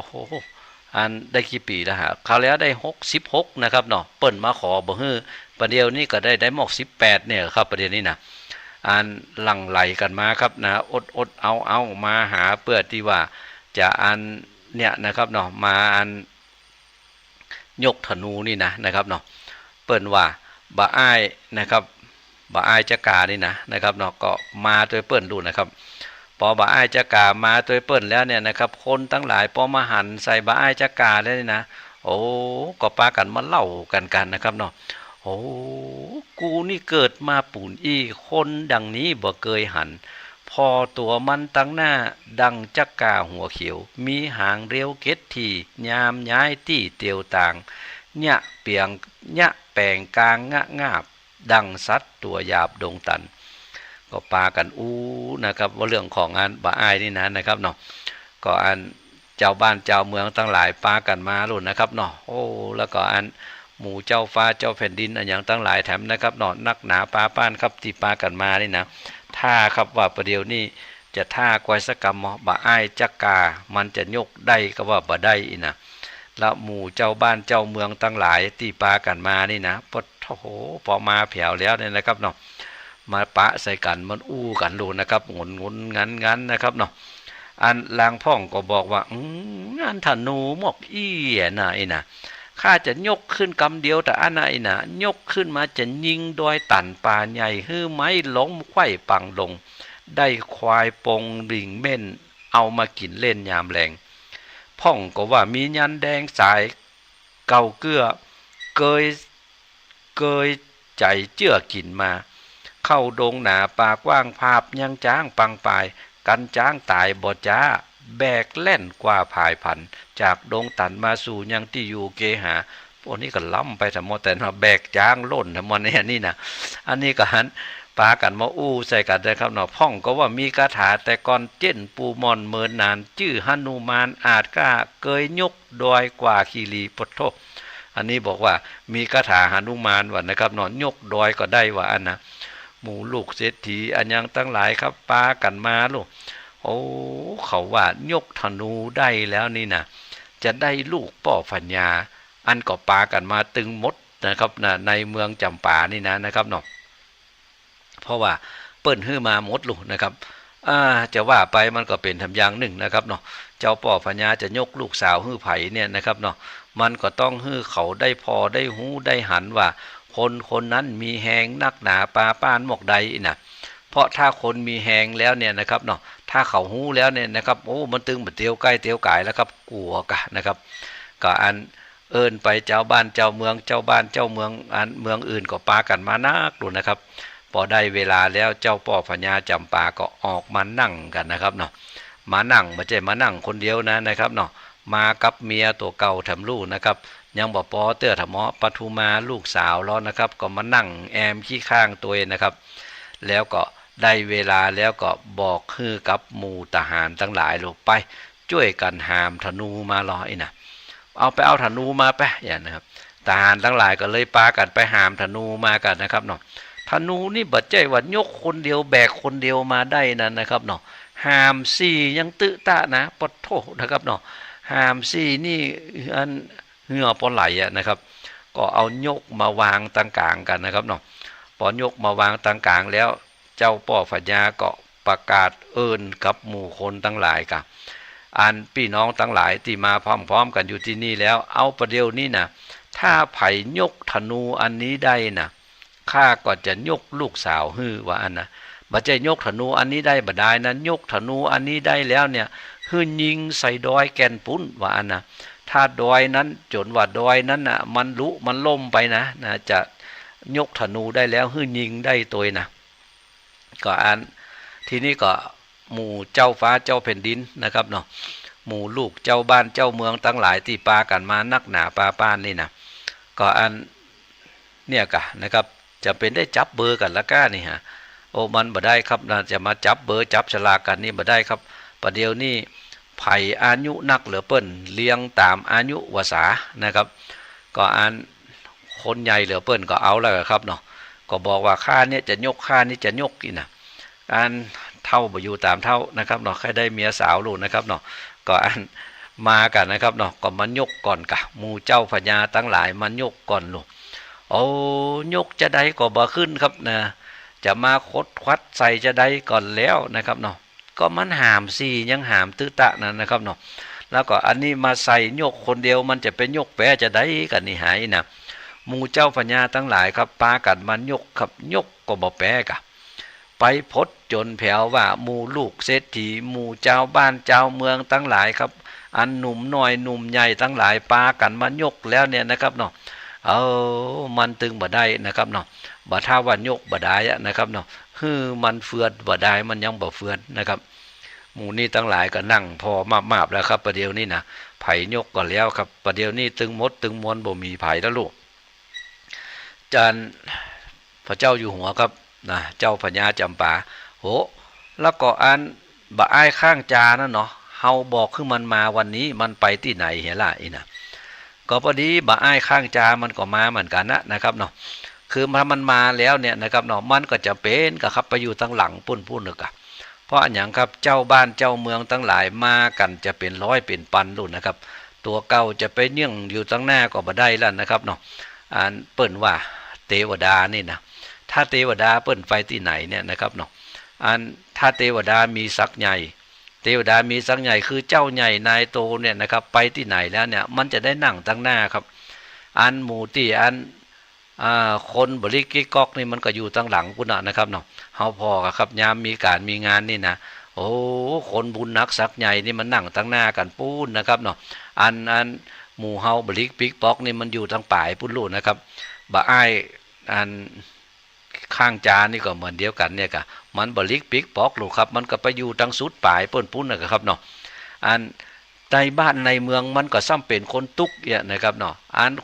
อันได้กี่ปีแล้วฮะคราวแล้วได้66นะครับเนาะเปิ้นมาขอบ่ฮื้อประเดี๋ยวนี้ก็ได้หมอก18เนี่ยครับประเดี๋ยวนี้นะอันหลั่งไหลกันมาครับนะอดเอามาหาเพื่อที่ว่าจะอันเนี่ยนะครับเนาะมาอันยกธนูนี่นะครับเนาะเปิ้นว่าบ่อ้ายนะครับบ่อ้ายจักานี่นะครับเนาะก็มาโดยเปิ้นดูนะครับพอบ่อ้ายจักามาโดยเปิ้นแล้วเนี่ยนะครับคนทั้งหลายพอมาหันใส่บ่อ้ายจักาแล้วนี่นะโอ้ก็ปากันมาเล่ากันนะครับเนาะโอ้กูนี่เกิดมาปูนอี้คนดังนี้บ่เคยหันพอตัวมันตั้งหน้าดังจักกาหัวเขียวมีหางเรียวเก็ดทียามย้ายตี้เตียวต่างเนี่ยเปียงเนี่ยแปลงกลางงาบดังสัตว์ตัวหยาบดงตันก็ปากันนะครับว่าเรื่องของอันบ่อ้ายนี่นะครับเนาะก็อันเจ้าบ้านเจ้าเมืองทั้งหลายปากันมาลุ่นนะครับเนาะโอ้แล้วก็อัน หมู่เจ้าฟ้าเจ้าแผ่นดินอันอย่างตั้งหลายแถมนะครับเนาะนักหนาปาป้านครับที่ปากันมานี่นะถ้าครับว่าประเดี๋ยวนี้จะท่ากวยสกรรมบ่อ้ายจักกามันจะยกได้ก็ว่าบ่ได้อีนะละหมู่เจ้าบ้านเจ้าเมืองตั้งหลายที่ปากันมานี่นะปะโหพอมาแผ่วแล้วเนี่ยนะครับเนาะมาปะใส่กันมันอู้กันดูนะครับงนงั้นนะครับเนาะอันลางพ่องก็บอกว่างานธนูหมอกอี้น่ะไอ้น่ะข้าจะยกขึ้นกำเดียวแต่อันไหนน่ะยกขึ้นมาจะยิงดอยตันป่าใหญ่ฮื้อไม้ล้มไขว้ปังลงได้ควายปงดิ่งเม่นเอามากินเล่นยามแรงพ่องก็ว่ามียันแดงสายเก่าเกลือเกยใจเจื้อกินมาเข้าดงหนาปากว่างภาพยังจ้างปังปายกันจ้างตายบ่จ้าแบกแล่นกว่าผายผันจากดงตันมาสู่ยังที่อยู่เกหาพวกนี้ก็ล้ำไปทั้งหมดแต่แบกจ้างล่นทั้งหมดเนี่ยนี่นะอันนี้ก็หันปากันมาอู้ใส่กันได้ครับเนาะพ่องก็ว่ามีคาถาแต่ก่อนเจ้นปูมอนเมินนานชื่อหนุมานอาจกล้าเกยยกดอยกว่าคีรีปทโทอันนี้บอกว่ามีคาถาหนุมานว่านะครับเนาะยกดอยก็ได้ว่าอันนะหมู่ลูกเศรษฐีอันยังตั้งหลายครับปากันมาลูกโอ้เขาว่ายกธนูได้แล้วนี่นะจะได้ลูกป่อพัญญาอันก็ปากันมาตึงมดนะครับนะในเมืองจำปานี่นะครับเนาะเพราะว่าเปิ้นฮื้อมาหมดลูกนะครับจะว่าไปมันก็เป็นทำอย่างหนึ่งนะครับเนาะเจ้าป่อพัญญาจะยกลูกสาวฮื้อไผ่เนี่ยนะครับเนาะมันก็ต้องฮื้อเขาได้พอได้หูได้หันว่าคนนั้นมีแหงนักหนาปาป้านหมอกใดนะเพราะถ้าคนมีแหงแล้วเนี่ยนะครับเนาะถ้าเขาหูแล้วเนี่ยนะครับโอ้มันตึงแบบเตียวใกล้เตียวกายแล้วครับกลัวกะนะครับก็อันเอิ้นไปเจ้าบ้านเจ้าเมืองเจ้าบ้านเจ้าเมืองอันเมืองอื่นก็ปากันมานักดูนะครับพอได้เวลาแล้วเจ้าป่อพญาจำปาก็ออกมานั่งกันนะครับเนาะมานั่งไม่ใช่มานั่งคนเดียวนะครับเนาะมากับเมียตัวเก่าทำลูกนะครับยังบอกปอเตื้อถมอปทุมาลูกสาวแล้วนะครับก็มานั่งแอมขี้ข้างตัวเองนะครับแล้วก็ได้เวลาแล้วก็บอกคือกับหมู่ทหารทั้งหลายลงไปช่วยกันหามธนูมาลอยนะเอาธนูมาไปอย่างนะครับทหารทั้งหลายก็เลยปากันไปหามธนูมากันนะครับเนาะธนูนี่บัดใจว่ายกคนเดียวแบกคนเดียวมาได้นั่นนะครับเนาะหามสี่ยังตึตะนะปะโถนะครับเนาะหามสี่นี่อันเหงื่อปอไหลนะครับก็เอายกมาวางตั้งกลางกันนะครับเนาะพอยกมาวางตั้งกลางแล้วเจ้าป่อพญาก็ประกาศเอิ้นกับหมู่คนทั้งหลายกับอันพี่น้องทั้งหลายที่มาพร้อมๆกันอยู่ที่นี่แล้วเอาประเดี๋ยวนี้นะถ้าไผยกธนูอันนี้ได้นะข้าก็จะยกลูกสาวฮื้อว่าอันนะบ่จะยกธนูอันนี้ได้บ่ได้นั้นยกธนูอันนี้ได้แล้วเนี่ยฮื้อยิงใส่ดอยแก่นปุ้นว่าอันนะถ้าดอยนั้นจนว่าดอยนั้นน่ะมันล่มไปนะจะยกธนูได้แล้วฮื้อยิงได้ตัวนะก็อันทีนี้ก็หมู่เจ้าฟ้าเจ้าแผ่นดินนะครับเนาะหมู่ลูกเจ้าบ้านเจ้าเมืองทั้งหลายที่ปากันมานักหนาปาป้านนี่นะก็อันเนี่ยกะนะครับจะเป็นได้จับเบอร์กันละก้านี่ฮะโอ้มันบ่ได้ครับนะจะมาจับเบอร์จับฉลากกันนี่บ่ได้ครับประเดี๋ยวนี้ไผ่อายุนักเหลือเปิ้นเลี้ยงตามอายุวสานะครับก็อันคนใหญ่เหลือเปิ้นก็เอาแล้วครับเนาะก็บอกว่าค่าเนี่ยจะยกค่านี้จะยกนี่นะอันเท่าบ่อยู่ตามเท่านะครับเนาะใครได้เมียสาวลูกนะครับเนาะก็อันมากันนะครับเนาะก็มายกก่อนกะหมู่เจ้าพญาทั้งหลายมายกก่อนลูกโอ้ยกจะได้ก็บ่ขึ้นครับนะจะมาคดควัดใส่จะได้ก่อนแล้วนะครับเนาะก็มันหามสี่ยังหามตื้อตะนั่นนะครับเนาะแล้วก็อันนี้มาใส่ยกคนเดียวมันจะเป็นยกแปะจะได้กันนี่หายนะหมู่เจ้าพญาทั้งหลายครับปากันมันยกครับยกก็บ่แปะกะไปพดจนแผ่วว่าหมู่ลูกเศรษฐีหมู่เจ้าบ้านเจ้าเมืองทั้งหลายครับอันหนุ่มน้อยหนุ่มใหญ่ทั้งหลายปากันมันยกแล้วเนี่ยนะครับเนาะมันตึงบ่ได้นะครับเนาะบ่ถ้าว่ายกบ่ได้นะครับเนาะมันเฟือนบ่ได้มันยังบ่เฟือนนะครับหมู่นี้ทั้งหลายก็นั่งพอมาบแล้วครับประเดี๋ยวนี้นะไผยกก็แล้วครับประเดี๋ยวนี้ตึงมดตึงมวลบ่มีไผแล้วลูกจานพระเจ้าอยู่หัวครับนะเจ้าพญาจำปาโหแล้วก็อันบ่อ้ายข้างจานั่นเนาะเฮาบอกคือมันมาวันนี้มันไปที่ไหนเห็นล่ะอีนะก ก็พอดีบ่อ้ายข้างจามันก็มาเหมือนกันนะครับเนาะคือมันมาแล้วเนี่ยนะครับเนาะมันก็จะเป็นก็ครับไปอยู่ตั้งหลังปุ่นนึกอะเพราะอย่างครับเจ้าบ้านเจ้าเมืองทั้งหลายมากันจะเป็นร้อยเป็นพันรุ่นนะครับตัวเก่าจะไปเนื่องอยู่ตั้งหน้าก็บ่ได้แล้วนะครับเนาะเปิ้นว่าเทวดานี่นะถ้าเทวดาเปิ้นไปที่ไหนเนี่ยนะครับเนาะถ้าเทวดามีศักย์ใหญ่เทวดามีศักย์ใหญ่คือเจ้าใหญ่นายโตเนี่ยนะครับไปที่ไหนแล้วเนี่ยมันจะได้นั่งตั้งหน้าครับหมู่ที่คนบริกิกอกนี่มันก็อยู่ตั้งหลังพุ่นนะครับเนาะเฮาพอครับยามมีการมีงานนี่นะโอ้คนบุญนักศักย์ใหญ่นี่มันนั่งตั้งหน้ากันปูนนะครับเนาะหมู่เฮาบริกิกอกนี่มันอยู่ตั้งปลายพุ่นลู่นะครับบ่อ้ายข้างจานนี่ก็เหมือนเดียวกันเนี่ยกะมันบริกปิกปอกลูกครับมันก็ไปอยู่ตั้งสุดปลายปุ้นนะครับเนาะในบ้านในเมืองมันก็ซ้ำเป็นคนตุกเนี่ยนะครับเนาะ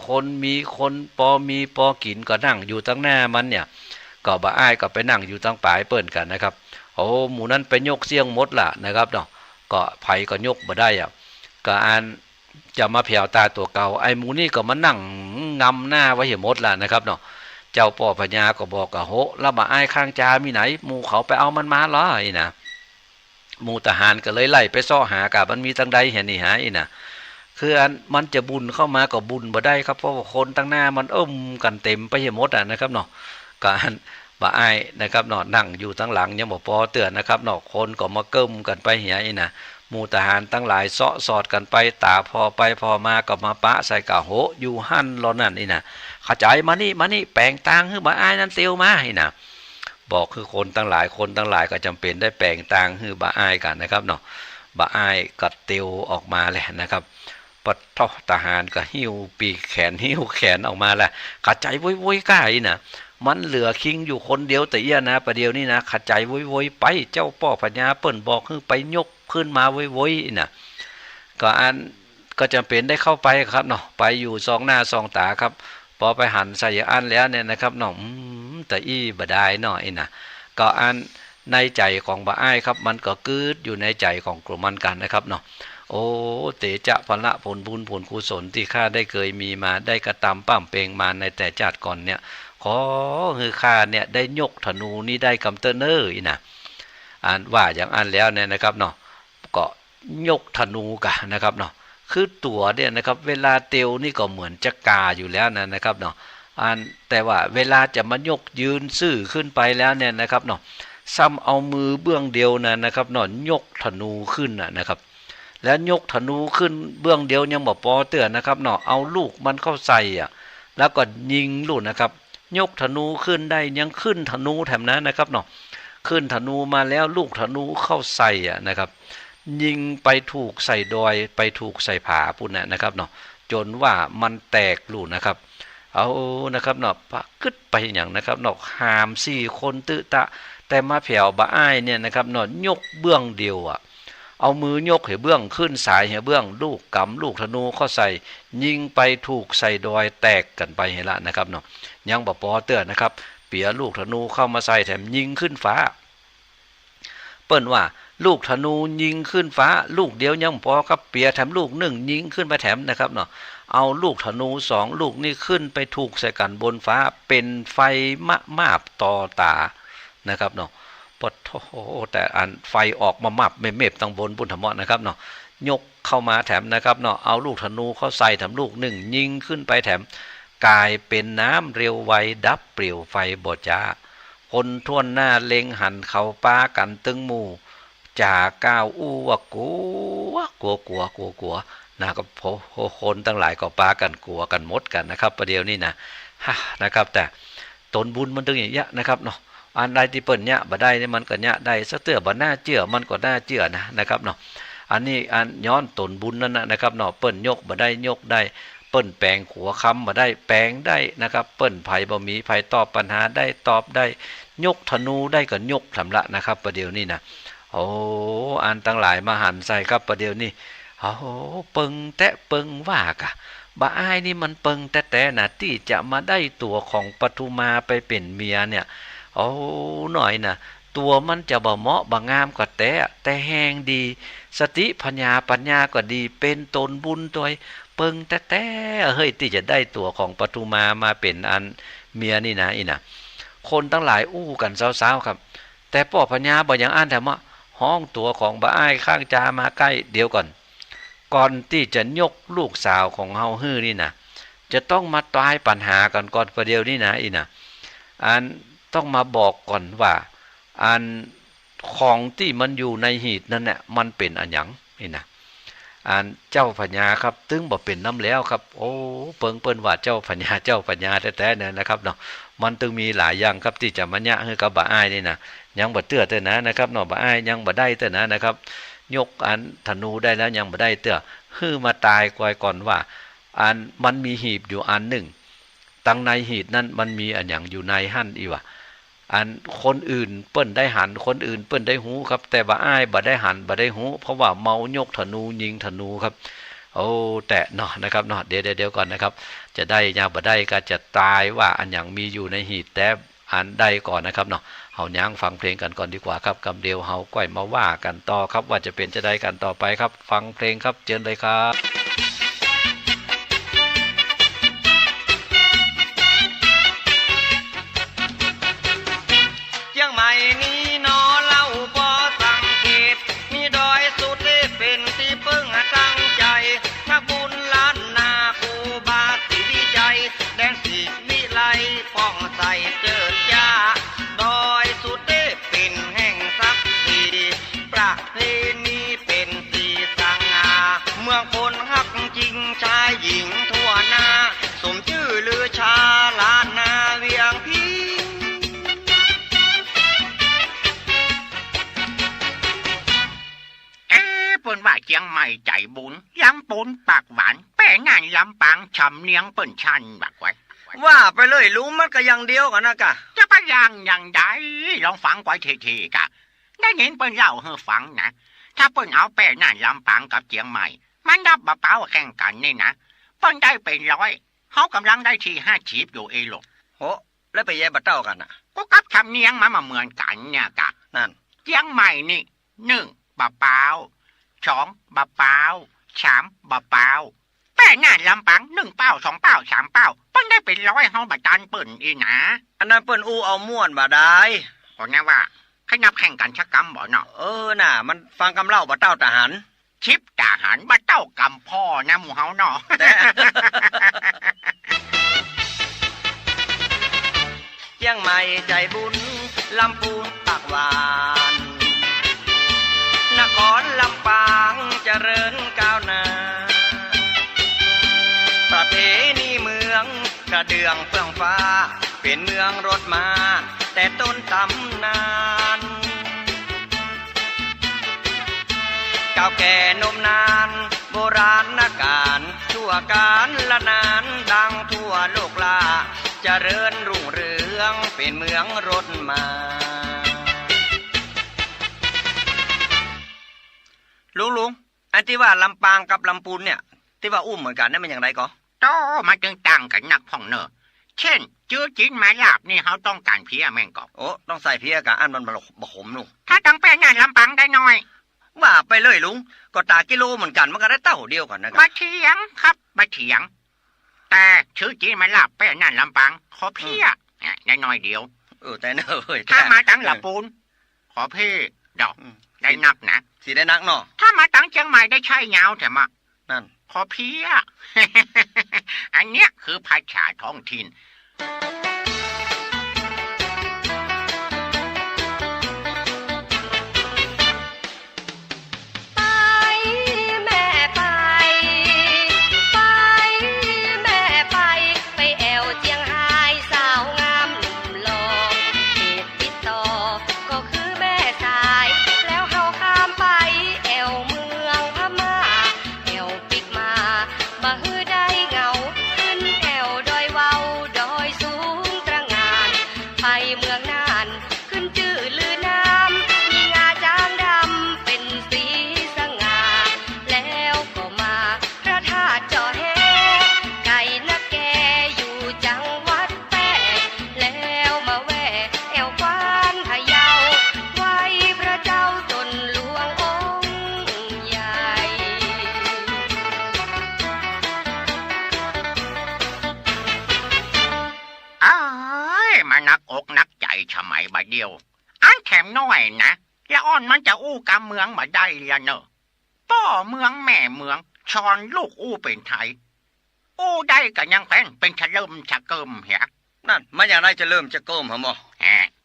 คนมีคนมีปอกินก็นั่งอยู่ตั้งหน้ามันเนี่ยก็บ่อ้ายก็ไปนั่งอยู่ตั้งปลายเปิ้นกันนะครับโอ้หมู่นั้นไปยกเสียงหมดล่ะนะครับเนาะก็ไผก็ยกบ่ได้อ่ะก็จะมาแผ่วตาตัวเก่าไอ้หมู่นี่ก็มานั่งงำหน้าไว้หมดล่ะนะครับเนาะเจ้าป่อพญาก็บอกกับโหแล้วบ่อ้ายข้างจามีไหนหมู่เขาไปเอามันมาเหรอไอ้นะหมู่ทหารก็เลยไล่ไปซ้อหากะมันมีตั้งใดเห็นนี่หาอีน่ะคือมันจะบุญเข้ามาก็บุญบ่ได้ครับเพราะว่าคนตั้งหน้ามันกันเต็มไปหมดนะครับเนาะการบ่อ้ายนะครับเนาะนั่งอยู่ตั้งหลังยังบ่พอเตือนนะครับเนาะคนก็มาเกิ้มกันไปเหียอีน่ะหมู่ทหารตั้งหลายเซาะสอดกันไปตาพอไปพอมาก็มาปะใส่กะโหอยู่หั่นรอนั่นนี่น่ะขจายมานี่แปลงตางคือบ่อ้ายนั้นเตียวมาอีน่ะบอกคือคนตั้งหลายก็จำเป็นได้แปลงตางคือบ่อ้ายกันนะครับเนาะบ่อ้ายก็เตียวออกมาแหละนะครับปัดทหารก็หิ้วปีกแขนหิ้วแขนออกมาแหละขจายโวยๆก้าอีน่ะมันเหลือคิงอยู่คนเดียวแต่เอี้ยนะประเดี๋ยวนี้นะขจายโวยๆไปเจ้าป่อพญาเปิ้นบอกคือไปยกขึ้นมาโวยๆน่ะก็จำเป็นได้เข้าไปครับเนาะไปอยู่สองหน้าสองตาครับพอไปหันใส่แล้วเนี่ยนะครับเนาะแต่บ่ได้เนาะน่ะก็ในใจของบ่อ้ายครับมันก็กึดอยู่ในใจของกลุ่มมันกันนะครับเนาะโอ้เตจะพละผลบุญผลกุศลที่ข้าได้เคยมีมาได้กระทำปั้มเปงมาในแต่ชาติก่อนเนี่ยขอคือข้าเนี่ยได้ยกธนูนี้ได้กำเตเนอร์น่ะว่าอย่างแล้วเนี่ยนะครับเนาะก็ยกธนูกะนะครับเนาะคือตัวเนี่ยนะครับเวลาเตียวนี่ก็เหมือนจะกาอยู่แล้วนะครับเนาะแต่ว่าเวลาจะมายกยืนซื่อขึ้นไปแล้วเนี่ยนะครับเนาะซ้ำเอามือเบื้องเดียวนะครับเนาะยกธนูขึ้นนะครับแล้วยกธนูขึ้นเบื้องเดียวยังบ่พอเตือนนะครับเนาะเอาลูกมันเข้าใส่แล้วก็ยิงลูกนะครับยกธนูขึ้นได้ยังขึ้นธนูแถมนั้นนะครับเนาะขึ้นธนูมาแล้วลูกธนูเข้าใส่นะครับยิงไปถูกใส่ดอยไปถูกใส่ผาปุ่นนะครับเนาะจนว่ามันแตกลูกนะครับเอานะครับเนาะกึดไปอย่างนะครับเนาะหาม4คนตื้อตะแต่มาแผ่วบ่อ้ายเนี่ยนะครับเนาะยกเบื้องเดียวเอามือยกให้เบื้องขึ้นสายให้เบื้องลูกกำลูกธนูเข้าใส่ยิงไปถูกใส่ดอยแตกกันไปให้ละนะครับเนาะยังบ่พอเตือนนะครับเปียลูกธนูเข้ามาใส่แถมยิงขึ้นฟ้าเปิ้นว่าลูกธนูยิงขึ้นฟ้าลูกเดียวยังพอครับเปียแถมลูก1ยิงขึ้นไปแถมนะครับเนาะเอาลูกธนู2ลูกนี่ขึ้นไปถูกใส่กันบนฟ้าเป็นไฟมาบต่อตานะครับเนาะปะโถแต่ไฟออกมามับเมฆตั้งบนบุญธรรมะนะครับเนาะยกเข้ามาแถมนะครับเนาะเอาลูกธนูเข้าใส่แถมลูก1ยิงขึ้นไปแถมกลายเป็นน้ำเร็วไวดับเปลี่ยวไฟบ่จ้าคนท่วนหน้าเล็งหันเขาป้ากันตึงหมู่จ่าก้าวว่ากัวนะครับคนตั้งหลายก็ป้ากันกลัวกันหมดกันนะครับประเดี๋ยวนี้นะครับแต่ตนบุญมันตึงอย่างเงี้ยนะครับเนาะใดที่เปิ้นเนี่ยบ่ได้นี่มันก็เนี่ยได้สักเตื้อบ่น่าเชื่อมันก็น่าเชื่อนะครับเนาะนี้ย้อนตนบุญนั่นนะครับเนาะเปิ้นยกบ่ได้ยกได้เปิ้นแปลงขัวคำบ่ได้แปลงได้นะครับเปิ้นไผบ่มีไผตอบปัญหาได้ตอบได้ยกธนูได้ก็ยกสำละนะครับประเดี๋ยวนี้นะโอ้ตั้งหลายมาหันใส่ครับประเดี๋ยวนี้โอ้เปิงแตะเปิงว่ากะบ่อ้ายนี่มันเปิงแตะน่ะที่จะมาได้ตัวของปทุมาไปเป็นเมียเนี่ยโอ้หน่อยนะตัวมันจะบ่เหมาะบ่งามก็แต่แห้งดีสติปัญญาก็ดีเป็นตนบุญตัว เปิงแต่เฮ้ยที่จะได้ตัวของปทุมาเป็นอันเมียนี่นะอีน่ะคนทั้งหลายอู้กันสาวๆครับแต่พ่อพญาบ่ยังอ่านแต่ว่าห้องตัวของบ่อ้ายข้างจามาใกล้เดี๋ยวก่อนที่จะยกลูกสาวของเฮาฮื้อนี่นะจะต้องมาตายปัญหากันก่อนประเดี๋ยวนี้นะอีน่ะอันต้องมาบอกก่อนว่าอันของที่มันอยู่ในหีบนั่นแหละมันเป็นอันหยังนี่นะอันเจ้าพญาครับตึงบ่เป็นน้ำแล้วครับโอ้เปิ้นว่าเจ้าพญาแท้ๆเนี่ยนะครับเนาะมันตึงมีหลายอย่างครับที่จะมาญะให้กับบ่อ้ายนี่นะยังบ่เตื้อเต้อนะครับเนาะบ่อ้ายยังบ่ได้เต้อนะครับยกอันธนูได้แล้วยังบ่ได้เตื้อฮื้อมาตายก่อนว่าอันมันมีหีบอยู่อันหนึ่งตั้งในหีบนั้นมันมีอันหยังอยู่ในหั่นอีว่าอันคนอื่นเปิ้นได้หันคนอื่นเปิ้นได้หูครับแต่บ่อ้ายบ่ได้หันบ่ได้หูเพราะว่าเมายกธนูยิงธนูครับโอ้แต่เนาะนะครับเนาะเดี๋ยวก่อนนะครับจะได้ยาบ่ได้ก็จะตายว่าอันหยังมีอยู่ในหีบแต่อันใดก่อนนะครับเนาะเฮาย่างฟังเพลงกันก่อนดีกว่าครับกำเดียวเฮาก้อยมาว่ากันต่อครับว่าจะเป็นจะได้กันต่อไปครับฟังเพลงครับเชิญเลยครับยังไม่มีนอเล่าบ่สังเกตมีดอยสุดเป็นที่เพิ่งตั้งใจนักบุญล้านนาคูบาสีวิจัยแดนสีวิไลป้องใสเจิดจ้าดอยสุดเป็นแห่งศักดิ์ศรีประเพณีเป็นสีสังอาเมืองคนฮักจริงชายหญิงทั่วหน้าสมชื่อลือชาล้านนาเวียงพิงเปิ้นว่าเจียงใหม่ใจบุญลำปูนปากหวานแป้งานลำปางชำเนียงเปิ้นชันบักไว้ว่าไปเลยลุงมันก็ยังเดียวกันนะกะจะไปยังใดลองฟังไว้ทีๆกะได้ยินเปิ้นเล่าให้ฟังนะถ้าเปิ้นเอาแป้งานลำปางกับเจียงใหม่มันดับบะเป้าแข่งกันนี่นะเปิ้นได้เป็นร้อยเฮากำลังได้ที่50อยู่เอโลโหแล้วไปแย่บะเต้ากันน่ะก็กับชำเนียงมาเหมือนกันเนี่ยกะนั่นเจียงใหม่นี่1บะเป้า2บะเป้า3บะเป้าแป้งานลำปาง1เป้า2เป้า3เป้าเปิ้นได้เป็นร้อยเฮาบ่ตันเปิ้นอีนะอันนั้นเปิ้นอู้เอาม่วนบ่ได้ก็แน่ว่าขยับแข่งกันชักกำบ่เนาะน่ะมันฟังกำเล่าบ่เต้าทหารชิปทหารบ่เต้ากำพ่อนะหมู่เฮาเนาะเจียงใหม่ใจบุญลำพูนปากหวานนครลำปางเจริญก้าวหน้าประเพณีเมืองกระเดื่องเฟื่องฟ้าเป็นเมืองรถมาแต่ต้นตำนานเก่าแก่นมนานโบราณการชั่วการละนานดังทั่วโลกลาเจริญรุ่งเรืองเป็นเมืองรถมาลุงอันที่ว่าลำปางกับลำปูนเนี่ยที่ว่าอุ้มเหมือนกันนั่นมันอย่างไรก็โตมาจึงต่างกันนักพ่องเนอเช่นจื้อจีนหมายลาบนี่เขาต้องการเพี้ยแม่งก็โอ้ต้องใส่เพี้ยกะอันมันบะขมลุงถ้าตั้งแป้งานลำปางได้น้อยว่าไปเลยลุงก็ตากิโลเหมือนกันมันก็ได้เต้าเดียวกันนะบะเถียงครับบะเถียงแต่ชื่อจีนหมายลาบแป้งานลำปางขอเพี้ยได้น้อยเดียวแต่เนอะถ้ามาตั้งลำปูนขอเพ่ดอกได้นักนะสีได้นักเนาะถ้ามาตั้งเชียงใหม่ได้ใช่ยาวแต่มานั่นขอเพี้ย อันเนี้ยคือภาษาท้องถิ่น อกนักใจชะไหมบัดเดียวอันแถมน้อยนะละอ่อนมันจะอู้กำเมืองมาได้ละเนอะพ่อเมืองแม่เมืองชอนลูกอู้เป็นไทยอู้ได้ก็ยังแพนเป็นชะเริ่มชะเกิมเหียนั่นมันอย่างไรจะเริ่มจะเกิมหรอหมอ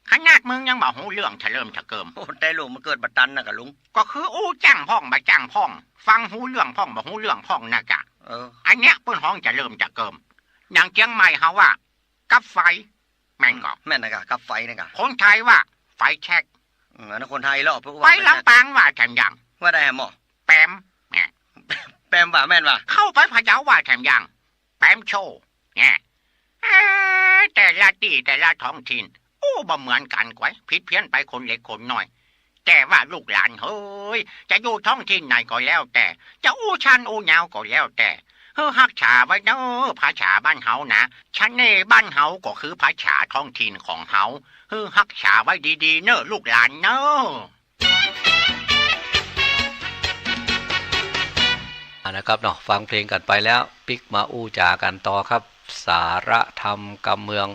ขนาดมึงยังบอกหูเรื่องชะเริ่มชะเกิมโอ้แต่ลุงมันเกิดบัดตันนะกะลุงก็คืออู้จ้างพ่องมาจ้างพ่องฟังหูเรื่องพ่องบอกหูเรื่องพ่องนะกะอันเนี้ยเปิ้นห้องจะเริ่มจะเกิมอย่างเชียงใหม่เขาว่ากับไฟแม่นก็แม่นนะกะกับไฟนะกะคนไทยว่าไฟแช็กอันนั้นคนไทยเหรอพวกว่าไฟลำปางว่าแถมยังว่าได้หมอแปมแปมว่าแม่นว่าเข้าไปพะเยาว่าแถมยังแปมโชว์เนี่ยแต่ละที่แต่ละท้องถิ่นอู้บ่เหมือนกันกว่าผิดเพี้ยนไปคนเล็กคนน้อยแต่ว่าลูกหลานเฮ้ยจะอยู่ท้องถิ่นไหนก็แล้วแต่จะอู้ชันอู้ยาวก็แล้วแต่ฮักษาไว้เนอะภาษาบ้านเฮานะชันเน่บ้านเฮาก็คือภาษาท้องถิ่นของเฮาฮักษาไว้ดีๆเนอะลูกหลานเนอะนะครับเนาะฟังเพลงกันไปแล้วปิกมาอู้จากันต่อครับสาระธรรมกำเมือง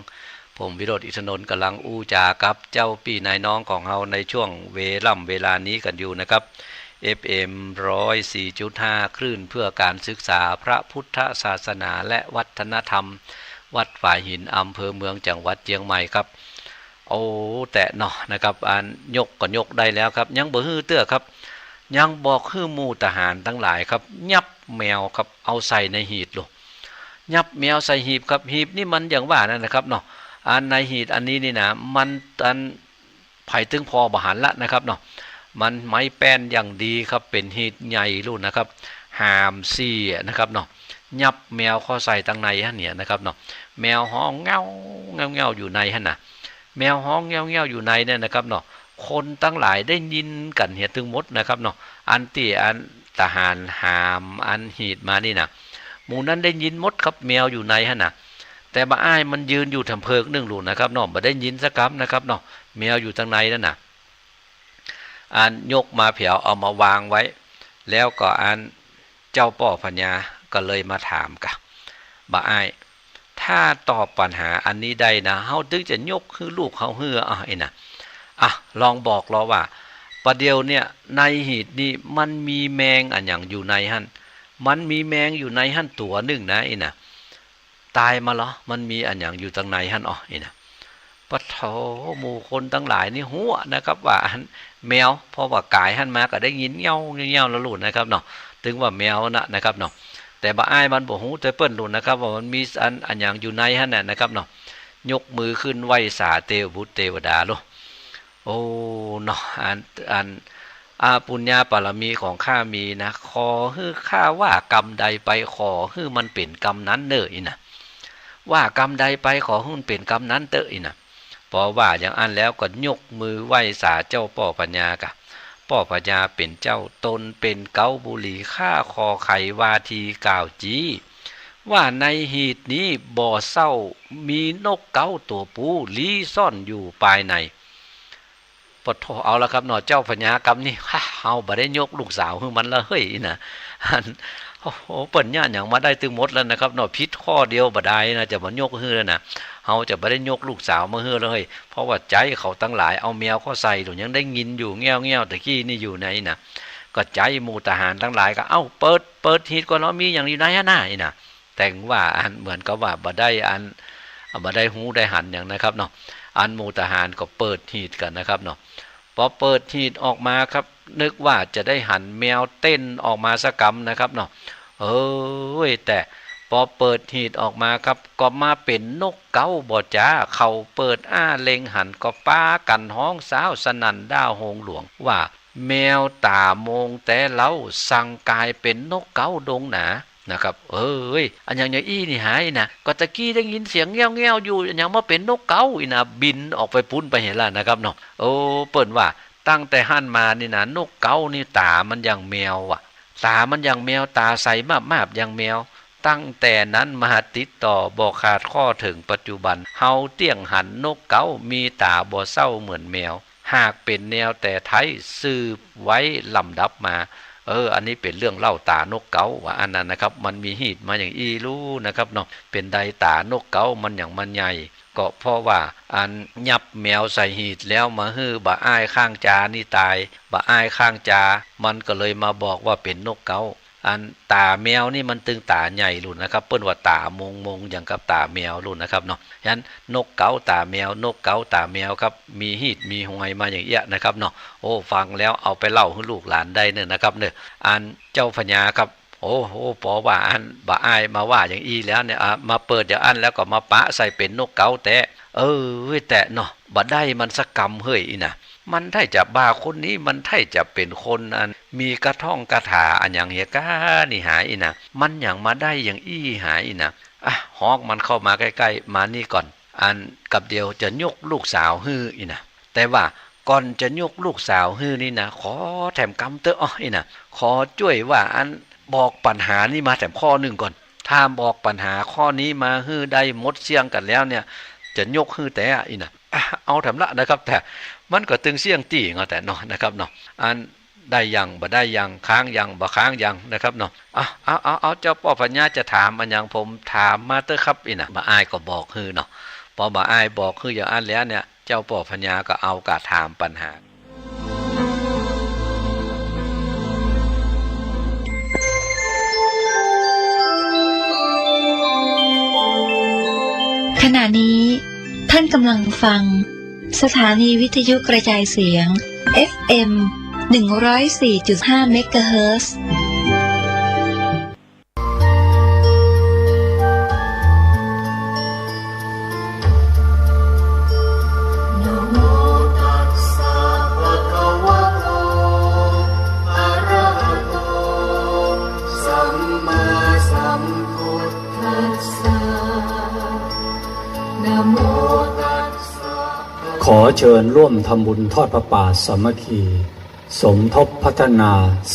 ผมวิโรจน์อิศนนท์กำลังอู้จากับเจ้าพี่นายน้องของเฮาในช่วงเวลานี้กันอยู่นะครับ FM 104.5 คลื่นเพื่อการศึกษาพระพุทธศาสนาและวัฒนธรรมวัดฝ่ายหินอำเภอเมืองจังหวัดเชียงใหม่ครับโอ้แต่เนาะนะครับอันยกก็ยกได้แล้วครับยังบ่ฮื้อเตื้อครับยังบอกฮื้อหมู่ทหารทั้งหลายครับยับแมวครับเอาใส่ในหีบลูกยับแมวใส่หีบครับหีบนี่มันอย่างว่านั่นนะครับเนาะอันในหีบอันนี้นี่นะมันอันไผ่ตึงพอบหันละนะครับเนาะมันไม้แป้นอย่างดีครับเป็นหีบใหญ่รุ่นนะครับหามซี่นะครับเนาะยับแมวเข้าใส่ตั้งในฮะเนี่ยนะครับเนาะแมวห้องเงาอยู่ในฮะน่ะแมวห้องเงาอยู่ในเนี่ยนะครับเนาะคนตั้งหลายได้ยินกันเหียถึงหมดนะครับเนาะอันที่อันทหารหามอันหีดมานี่นะหมู่นั้นได้ยินหมดครับแมวอยู่ในฮะน่ะแต่บ่อ้ายมันยืนอยู่ทำเพิงนึ่งหลุนนะครับเนาะบ่ได้ยินสักคำนะครับเนาะแมวอยู่ทางในนั่นน่ะอันยกมาเผียวเอามาวางไว้แล้วก็อันเจ้าป่อพญาก็เลยมาถามกะบ่อ้ายถ้าตอบปัญหาอันนี้ได้นะเฮาถึงจะยกคือลูกเฮาเฮือไอ้น่ะลองบอกเราว่าประเดี๋ยวเนี่ยในหีดนี่มันมีแมงอันอย่างอยู่ในหั่นมันมีแมงอยู่ในหั่นตัวนึงนะไอ้น่ะตายมาเหรอมันมีอันอย่างอยู่ทางในหั่นไอ้น่ะปะโถหมู่คนทั้งหลายนี่หัวนะครับว่าอันแมวเพราะว่ากายหั่นมาก็ได้ยินเงี้ยวแล้วหลุดนะครับเนาะถึงว่าแมวนะครับเนาะแต่บ่อ้ายมันบ่ฮู้แต่เปิ้นหลุดนะครับว่ามันมีอันอย่างอยู่ในหั่นน่ะนะครับเนาะยกมือขึ้นไหว้สาเทวบุตรเทวดาโลโอ้เนาะอันปุญญาบารมีของข้ามีนะขอให้ข้าว่ากรรมใดไปขอให้มันเป็นกรรมนั้นเด้ออีน่ะว่ากรรมใดไปขอให้มันเป็นกรรมนั้นเด้ออีน่ะพอว่าอย่างอันแล้วก็ยกมือไหว้สาเจ้าป่อปัญญากะป่อปัญญาเป็นเจ้าตนเป็นเกาบุรีข้าคอไขวาทีกล่าวจีว่าในหีดนี้บ่อเศร้ามีนกเก้าตัวผู้ลี้ซ่อนอยู่ภายในปะโถเอาละครับเนาะเจ้าพญากรรมนี่เฮาบ่ได้ยกลูกสาวคือมันละเฮ้ยน่ะโอ้โหเปิ้นย่านหยังมาได้ตึงหมดแล้วนะครับเนาะผิดข้อเดียวบ่ได้นะจะมายกฮือแล้วน่ะเฮาจะบ่ได้ยกลูกสาวมาฮือเลยเพราะว่าใจเขาตั้งหลายเอาแมวเข้าใส่หรือยังได้ยินอยู่แง่วๆตะกี้นี่อยู่ไหนน่ะก็ใจหมู่ทหารทั้งหลายก็เอ้าเปิดหีดก่อนเนาะมีอย่างนี้ไหนน่ะนี่น่ะแต่งว่าอันเหมือนกับว่าบ่ได้หูได้หันอย่างนะครับเนาะอันหมู่ทหารก็เปิดหีดกันนะครับเนาะพอเปิดหีดออกมาครับนึกว่าจะได้หันแมวเต้นออกมาสักกำนะครับเนาะแต่พอเปิดหีดออกมาครับก็มาเป็นนกเก้าบ่จ้าเขาเปิดเล็งหันก็ป้ากันห้องสาวสนั่นด้าวโฮงหลวงว่าแมวตามงแต่เล้าสั่งกายเป็นนกเก้าดงหนานะครับอันอย่างอี้นี่หายนะก็ตะกี้ได้ยินเสียงแง่วๆอยู่อย่างมาเป็นนกเก้าอีนะบินออกไปปุ้นไปเห็นแล้วนะครับเนาะเปิ้นว่าตั้งแต่หั่นมานี่นะนกเก้านี่ตามันอย่างแมวอ่ะตามันอย่างแมวตาใสมาบอย่างแมวตั้งแต่นั้นมาติดต่อบ่ขาดข้อถึงปัจจุบันเฮาเตี้ยงหันนกเก้ามีตาบ่เศร้าเหมือนแมวหากเป็นแนวแต่ไทยสืบไว้ลำดับมาอันนี้เป็นเรื่องเล่าตานกเก้าว่าอันนั้นนะครับมันมีหีดมาอย่างรู้นะครับเนาะเป็นใดตานกเก้ามันอย่างมันใหญ่ ก็เพราะว่าอันยับแมวใส่หีดแล้วมาฮื้อบะอ้ายข้างจานี่ตายบะอ้ายข้างจามันก็เลยมาบอกว่าเป็นนกเก้าอันตาแมวนี่มันตึงตาใหญ่รุ่นนะครับเปิ้นว่าตามงอย่างกับตาแมวรุ่นนะครับเนาะฉะนั้นนกเก้าตาแมวนกเก้าตาแมวครับมีหีดมีหวยมาอย่างเอี้ยนะครับเนาะโอ้ฟังแล้วเอาไปเล่าให้ลูกหลานได้เนี่ยนะครับเนี่ยอันเจ้าพญาครับโอ้โหปอว่าอันบะอ้ายมาว่าอย่างอีแล้วเนี่ยมาเปิดอย่างอันแล้วก็มาปะใส่เป็นนกเก้าแต่แต่เนาะบ่ได้มันสักกรรมเฮ้ยอีน่ะมันได้จะบาคนนี้มันได้จะเป็นคนอันมีกระท่องกระถาอันอย่างเฮียก้านี่หายอีน่ะมันอย่างมาได้อย่างอี้หายอีน่ะฮอกมันเข้ามาใกล้ๆมานี่ก่อนอันกับเดียวจะยกลูกสาวฮื้ออีน่ะแต่ว่าก่อนจะยกลูกสาวฮื้อนี่นะขอแถมกำเตออีน่ะขอช่วยว่าอันบอกปัญหานี่มาแถมข้อหนึ่งก่อนถ้าบอกปัญหาข้อนี้มาฮื้อได้หมดเสี่ยงกันแล้วเนี่ยจะยกฮื้อแต่อีน่ะเอาแถมละนะครับแต่มันก็ตึงเสี่ยงตีงแต่เนาะนะครับเนาะอันได้ยังบ่ได้ยังค้างยังบ่ค้างยังนะครับเนาะเอาเจ้าพ่อพญาจะถามอันยังผมถามมาเตอร์ครับอีน่ะบ่อ้ายก็บอกฮื้อเนาะพอบ่อ้ายบอกฮื้ออย่างอันแล้วเนี่ยเจ้าพ่อพญาก็เอากะถามปัญหาขณะนี้ท่านกำลังฟังสถานีวิทยุกระจายเสียง FM 104.5 เมกะเฮิรตซ์ขอเชิญร่วมทำบุญทอดพระป่าสามัคคี สมทบพัฒนา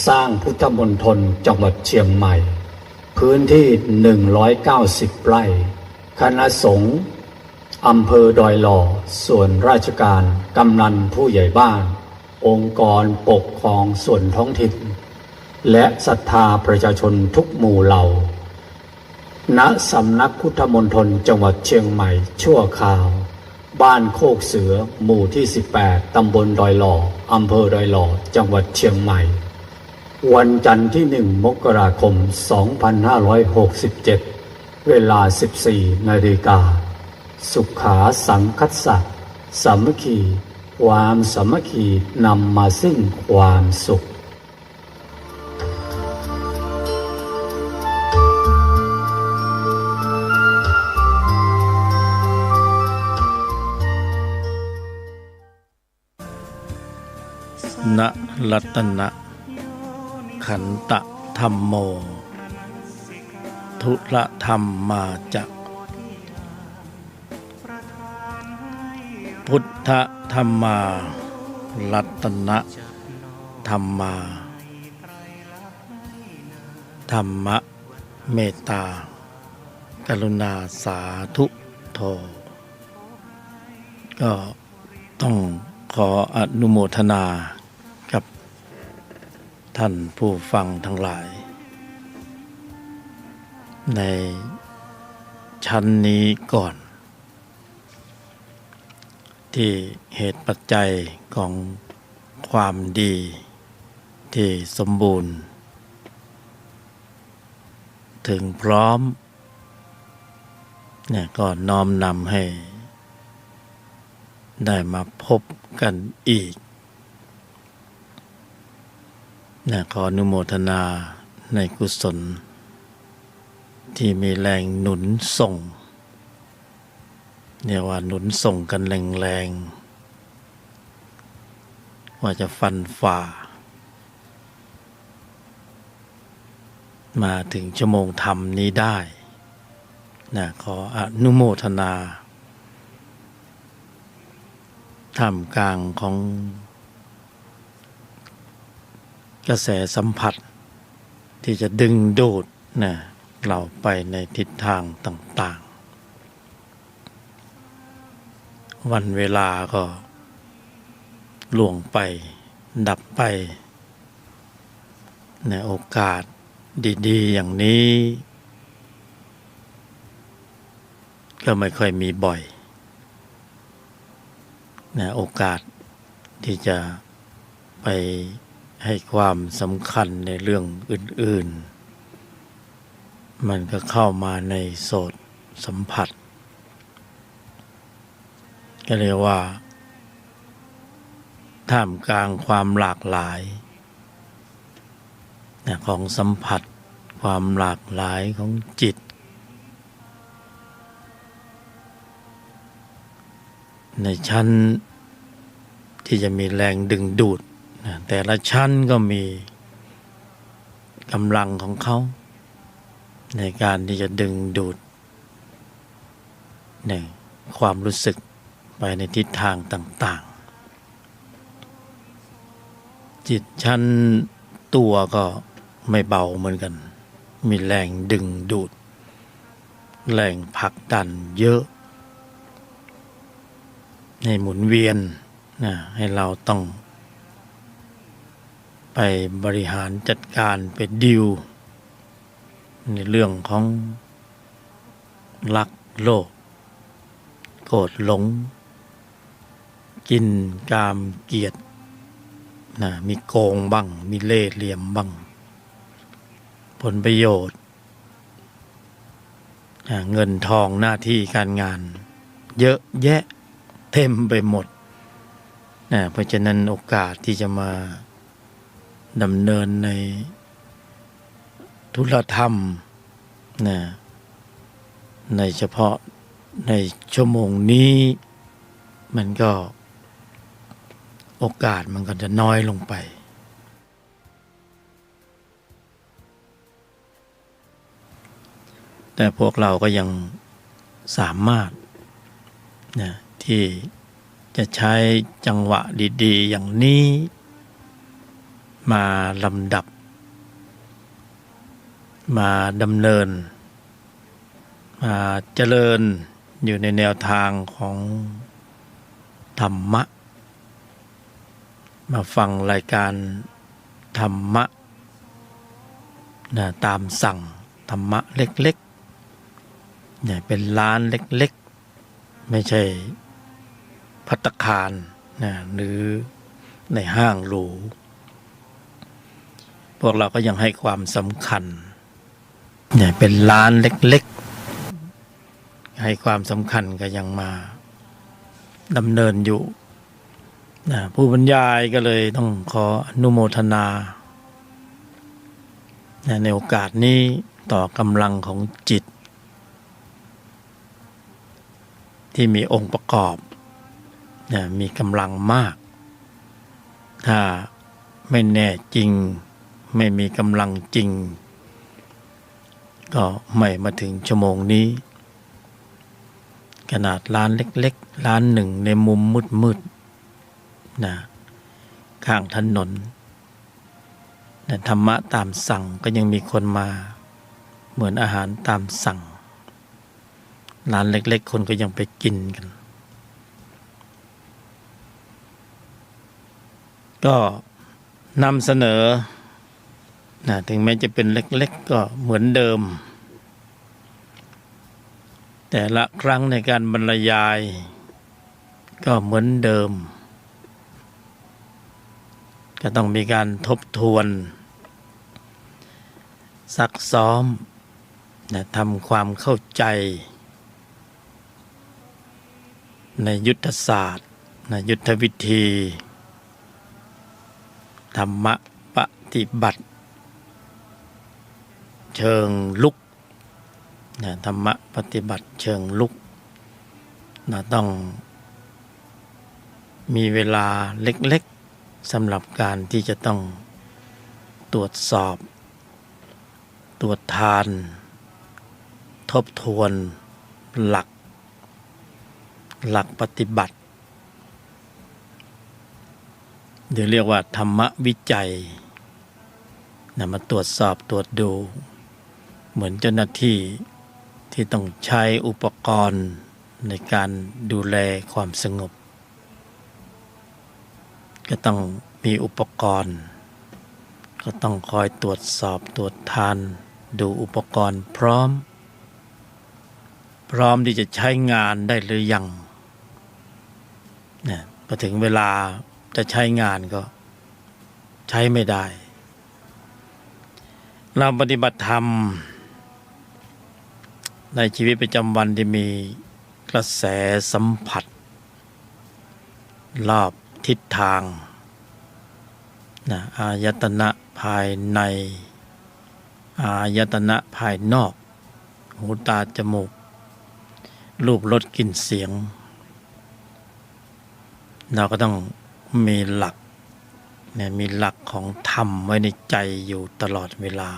สร้างพุทธมณฑลจังหวัดเชียงใหม่ พื้นที่190 ไร่คณะสงฆ์อำเภอดอยหล่อส่วนราชการกำนันผู้ใหญ่บ้านองค์กรปกครองส่วนท้องถิ่นและศรัทธาประชาชนทุกหมู่เหล่าณสำนักพุทธมณฑลจังหวัดเชียงใหม่ชั่วคราวบ้านโคกเสือหมู่ที่18ตำบลดอยหล่ออำเภอดอยหล่อจังหวัดเชียงใหม่วันจันทร์ที่1 มกราคม 2567 เวลา 14 นาฬิกาสุขาสังคัสสะสามัคคีความสามัคคีนำมาซึ่งความสุขนะรัตนะขันตะธัมโมทุละธรรมมาจะพุทธธัมมารัตนะธัมมาธรรมะเมตตากรุณาสาธุโทก็ต้องขออนุโมทนากับท่านผู้ฟังทั้งหลายในชั้นนี้ก่อนที่เหตุปัจจัยของความดีที่สมบูรณ์ถึงพร้อมเนี่ยก็น้อมนำให้ได้มาพบกันอีกขออนุโมทนาในกุศลที่มีแรงหนุนส่งเนี่ยว่าหนุนส่งกันแรงๆว่าจะฟันฝ่ามาถึงชั่วโมงธรรมนี้ได้ขออนุโมทนาท่ามกลางของกระแสสัมผัสที่จะดึงดูดเราไปในทิศทางต่างๆวันเวลาก็ล่วงไปดับไปในโอกาสดีๆอย่างนี้ก็ไม่ค่อยมีบ่อย โอกาสที่จะไปให้ความสำคัญในเรื่องอื่นๆมันก็เข้ามาในโสตสัมผัสก็เรียกว่าท่ามกลางความหลากหลายของสัมผัสความหลากหลายของจิตในชั้นที่จะมีแรงดึงดูดแต่ละชั้นก็มีกำลังของเขาในการที่จะดึงดูดความรู้สึกไปในทิศทางต่างๆจิตชั้นตัวก็ไม่เบาเหมือนกันมีแรงดึงดูดแรงผลักดันเยอะให้หมุนเวียนให้เราต้องไปบริหารจัดการไปดิวในเรื่องของรักโลภโกรธหลงกินกามเกลียดมีโกงบ้างมีเล่ห์เหลี่ยมบ้างผลประโยชน์เงินทองหน้าที่การงานเยอะแยะเต็มไปหมดเพราะฉะนั้นโอกาสที่จะมาดำเนินในธุรธรรมในเฉพาะในชั่วโมงนี้มันก็โอกาสมันก็จะน้อยลงไปแต่พวกเราก็ยังสามารถที่จะใช้จังหวะดีๆอย่างนี้มาลำดับมาดำเนินมาเจริญอยู่ในแนวทางของธรรมะมาฟังรายการธรรมะตามสั่งธรรมะเล็กๆเป็นร้านเล็กๆไม่ใช่ภัตตาคารหรือในห้างหรูพวกเราก็ยังให้ความสำคัญเป็นร้านเล็กๆให้ความสำคัญก็ยังมาดำเนินอยู่ผู้บรรยายก็เลยต้องขออนุโมทนาในโอกาสนี้ต่อกำลังของจิตที่มีองค์ประกอบมีกำลังมากถ้าไม่แน่จริงไม่มีกำลังจริงก็ไม่มาถึงชั่วโมงนี้ขนาดร้านเล็กๆร้านหนึ่งในมุมมืดๆข้างถนนธรรมะตามสั่งก็ยังมีคนมาเหมือนอาหารตามสั่งร้านเล็กๆคนก็ยังไปกินกันก็นำเสนอถึงแม้จะเป็นเล็กๆก็เหมือนเดิมแต่ละครั้งในการบรรยายก็เหมือนเดิมก็ต้องมีการทบทวนซักซ้อมทำความเข้าใจในยุทธศาสตร์ในยุทธวิธีธรรมะปฏิบัติเชิงลุกธรรมะปฏิบัติเชิงลุกต้องมีเวลาเล็กๆสำหรับการที่จะต้องตรวจสอบตรวจทานทบทวนหลักปฏิบัติหรือเรียกว่าธรรมวิจัยมาตรวจสอบตรวจดูเหมือนเจ้าหน้าที่ที่ต้องใช้อุปกรณ์ในการดูแลความสงบก็ต้องมีอุปกรณ์ก็ต้องคอยตรวจสอบตรวจทานดูอุปกรณ์พร้อมที่จะใช้งานได้หรือยังเพราะ พอถึงเวลาจะใช้งานก็ใช้ไม่ได้เราปฏิบัติธรรมในชีวิตประจำวันที่มีกระแสสัมผัสรอบทิศทางอายตนะภายในอายตนะภายนอกหูตาจมูกรูปรสกลิ่นเสียงเราก็ต้องมีหลักมีหลักของธรรมไว้ในใจอยู่ตลอดเวลา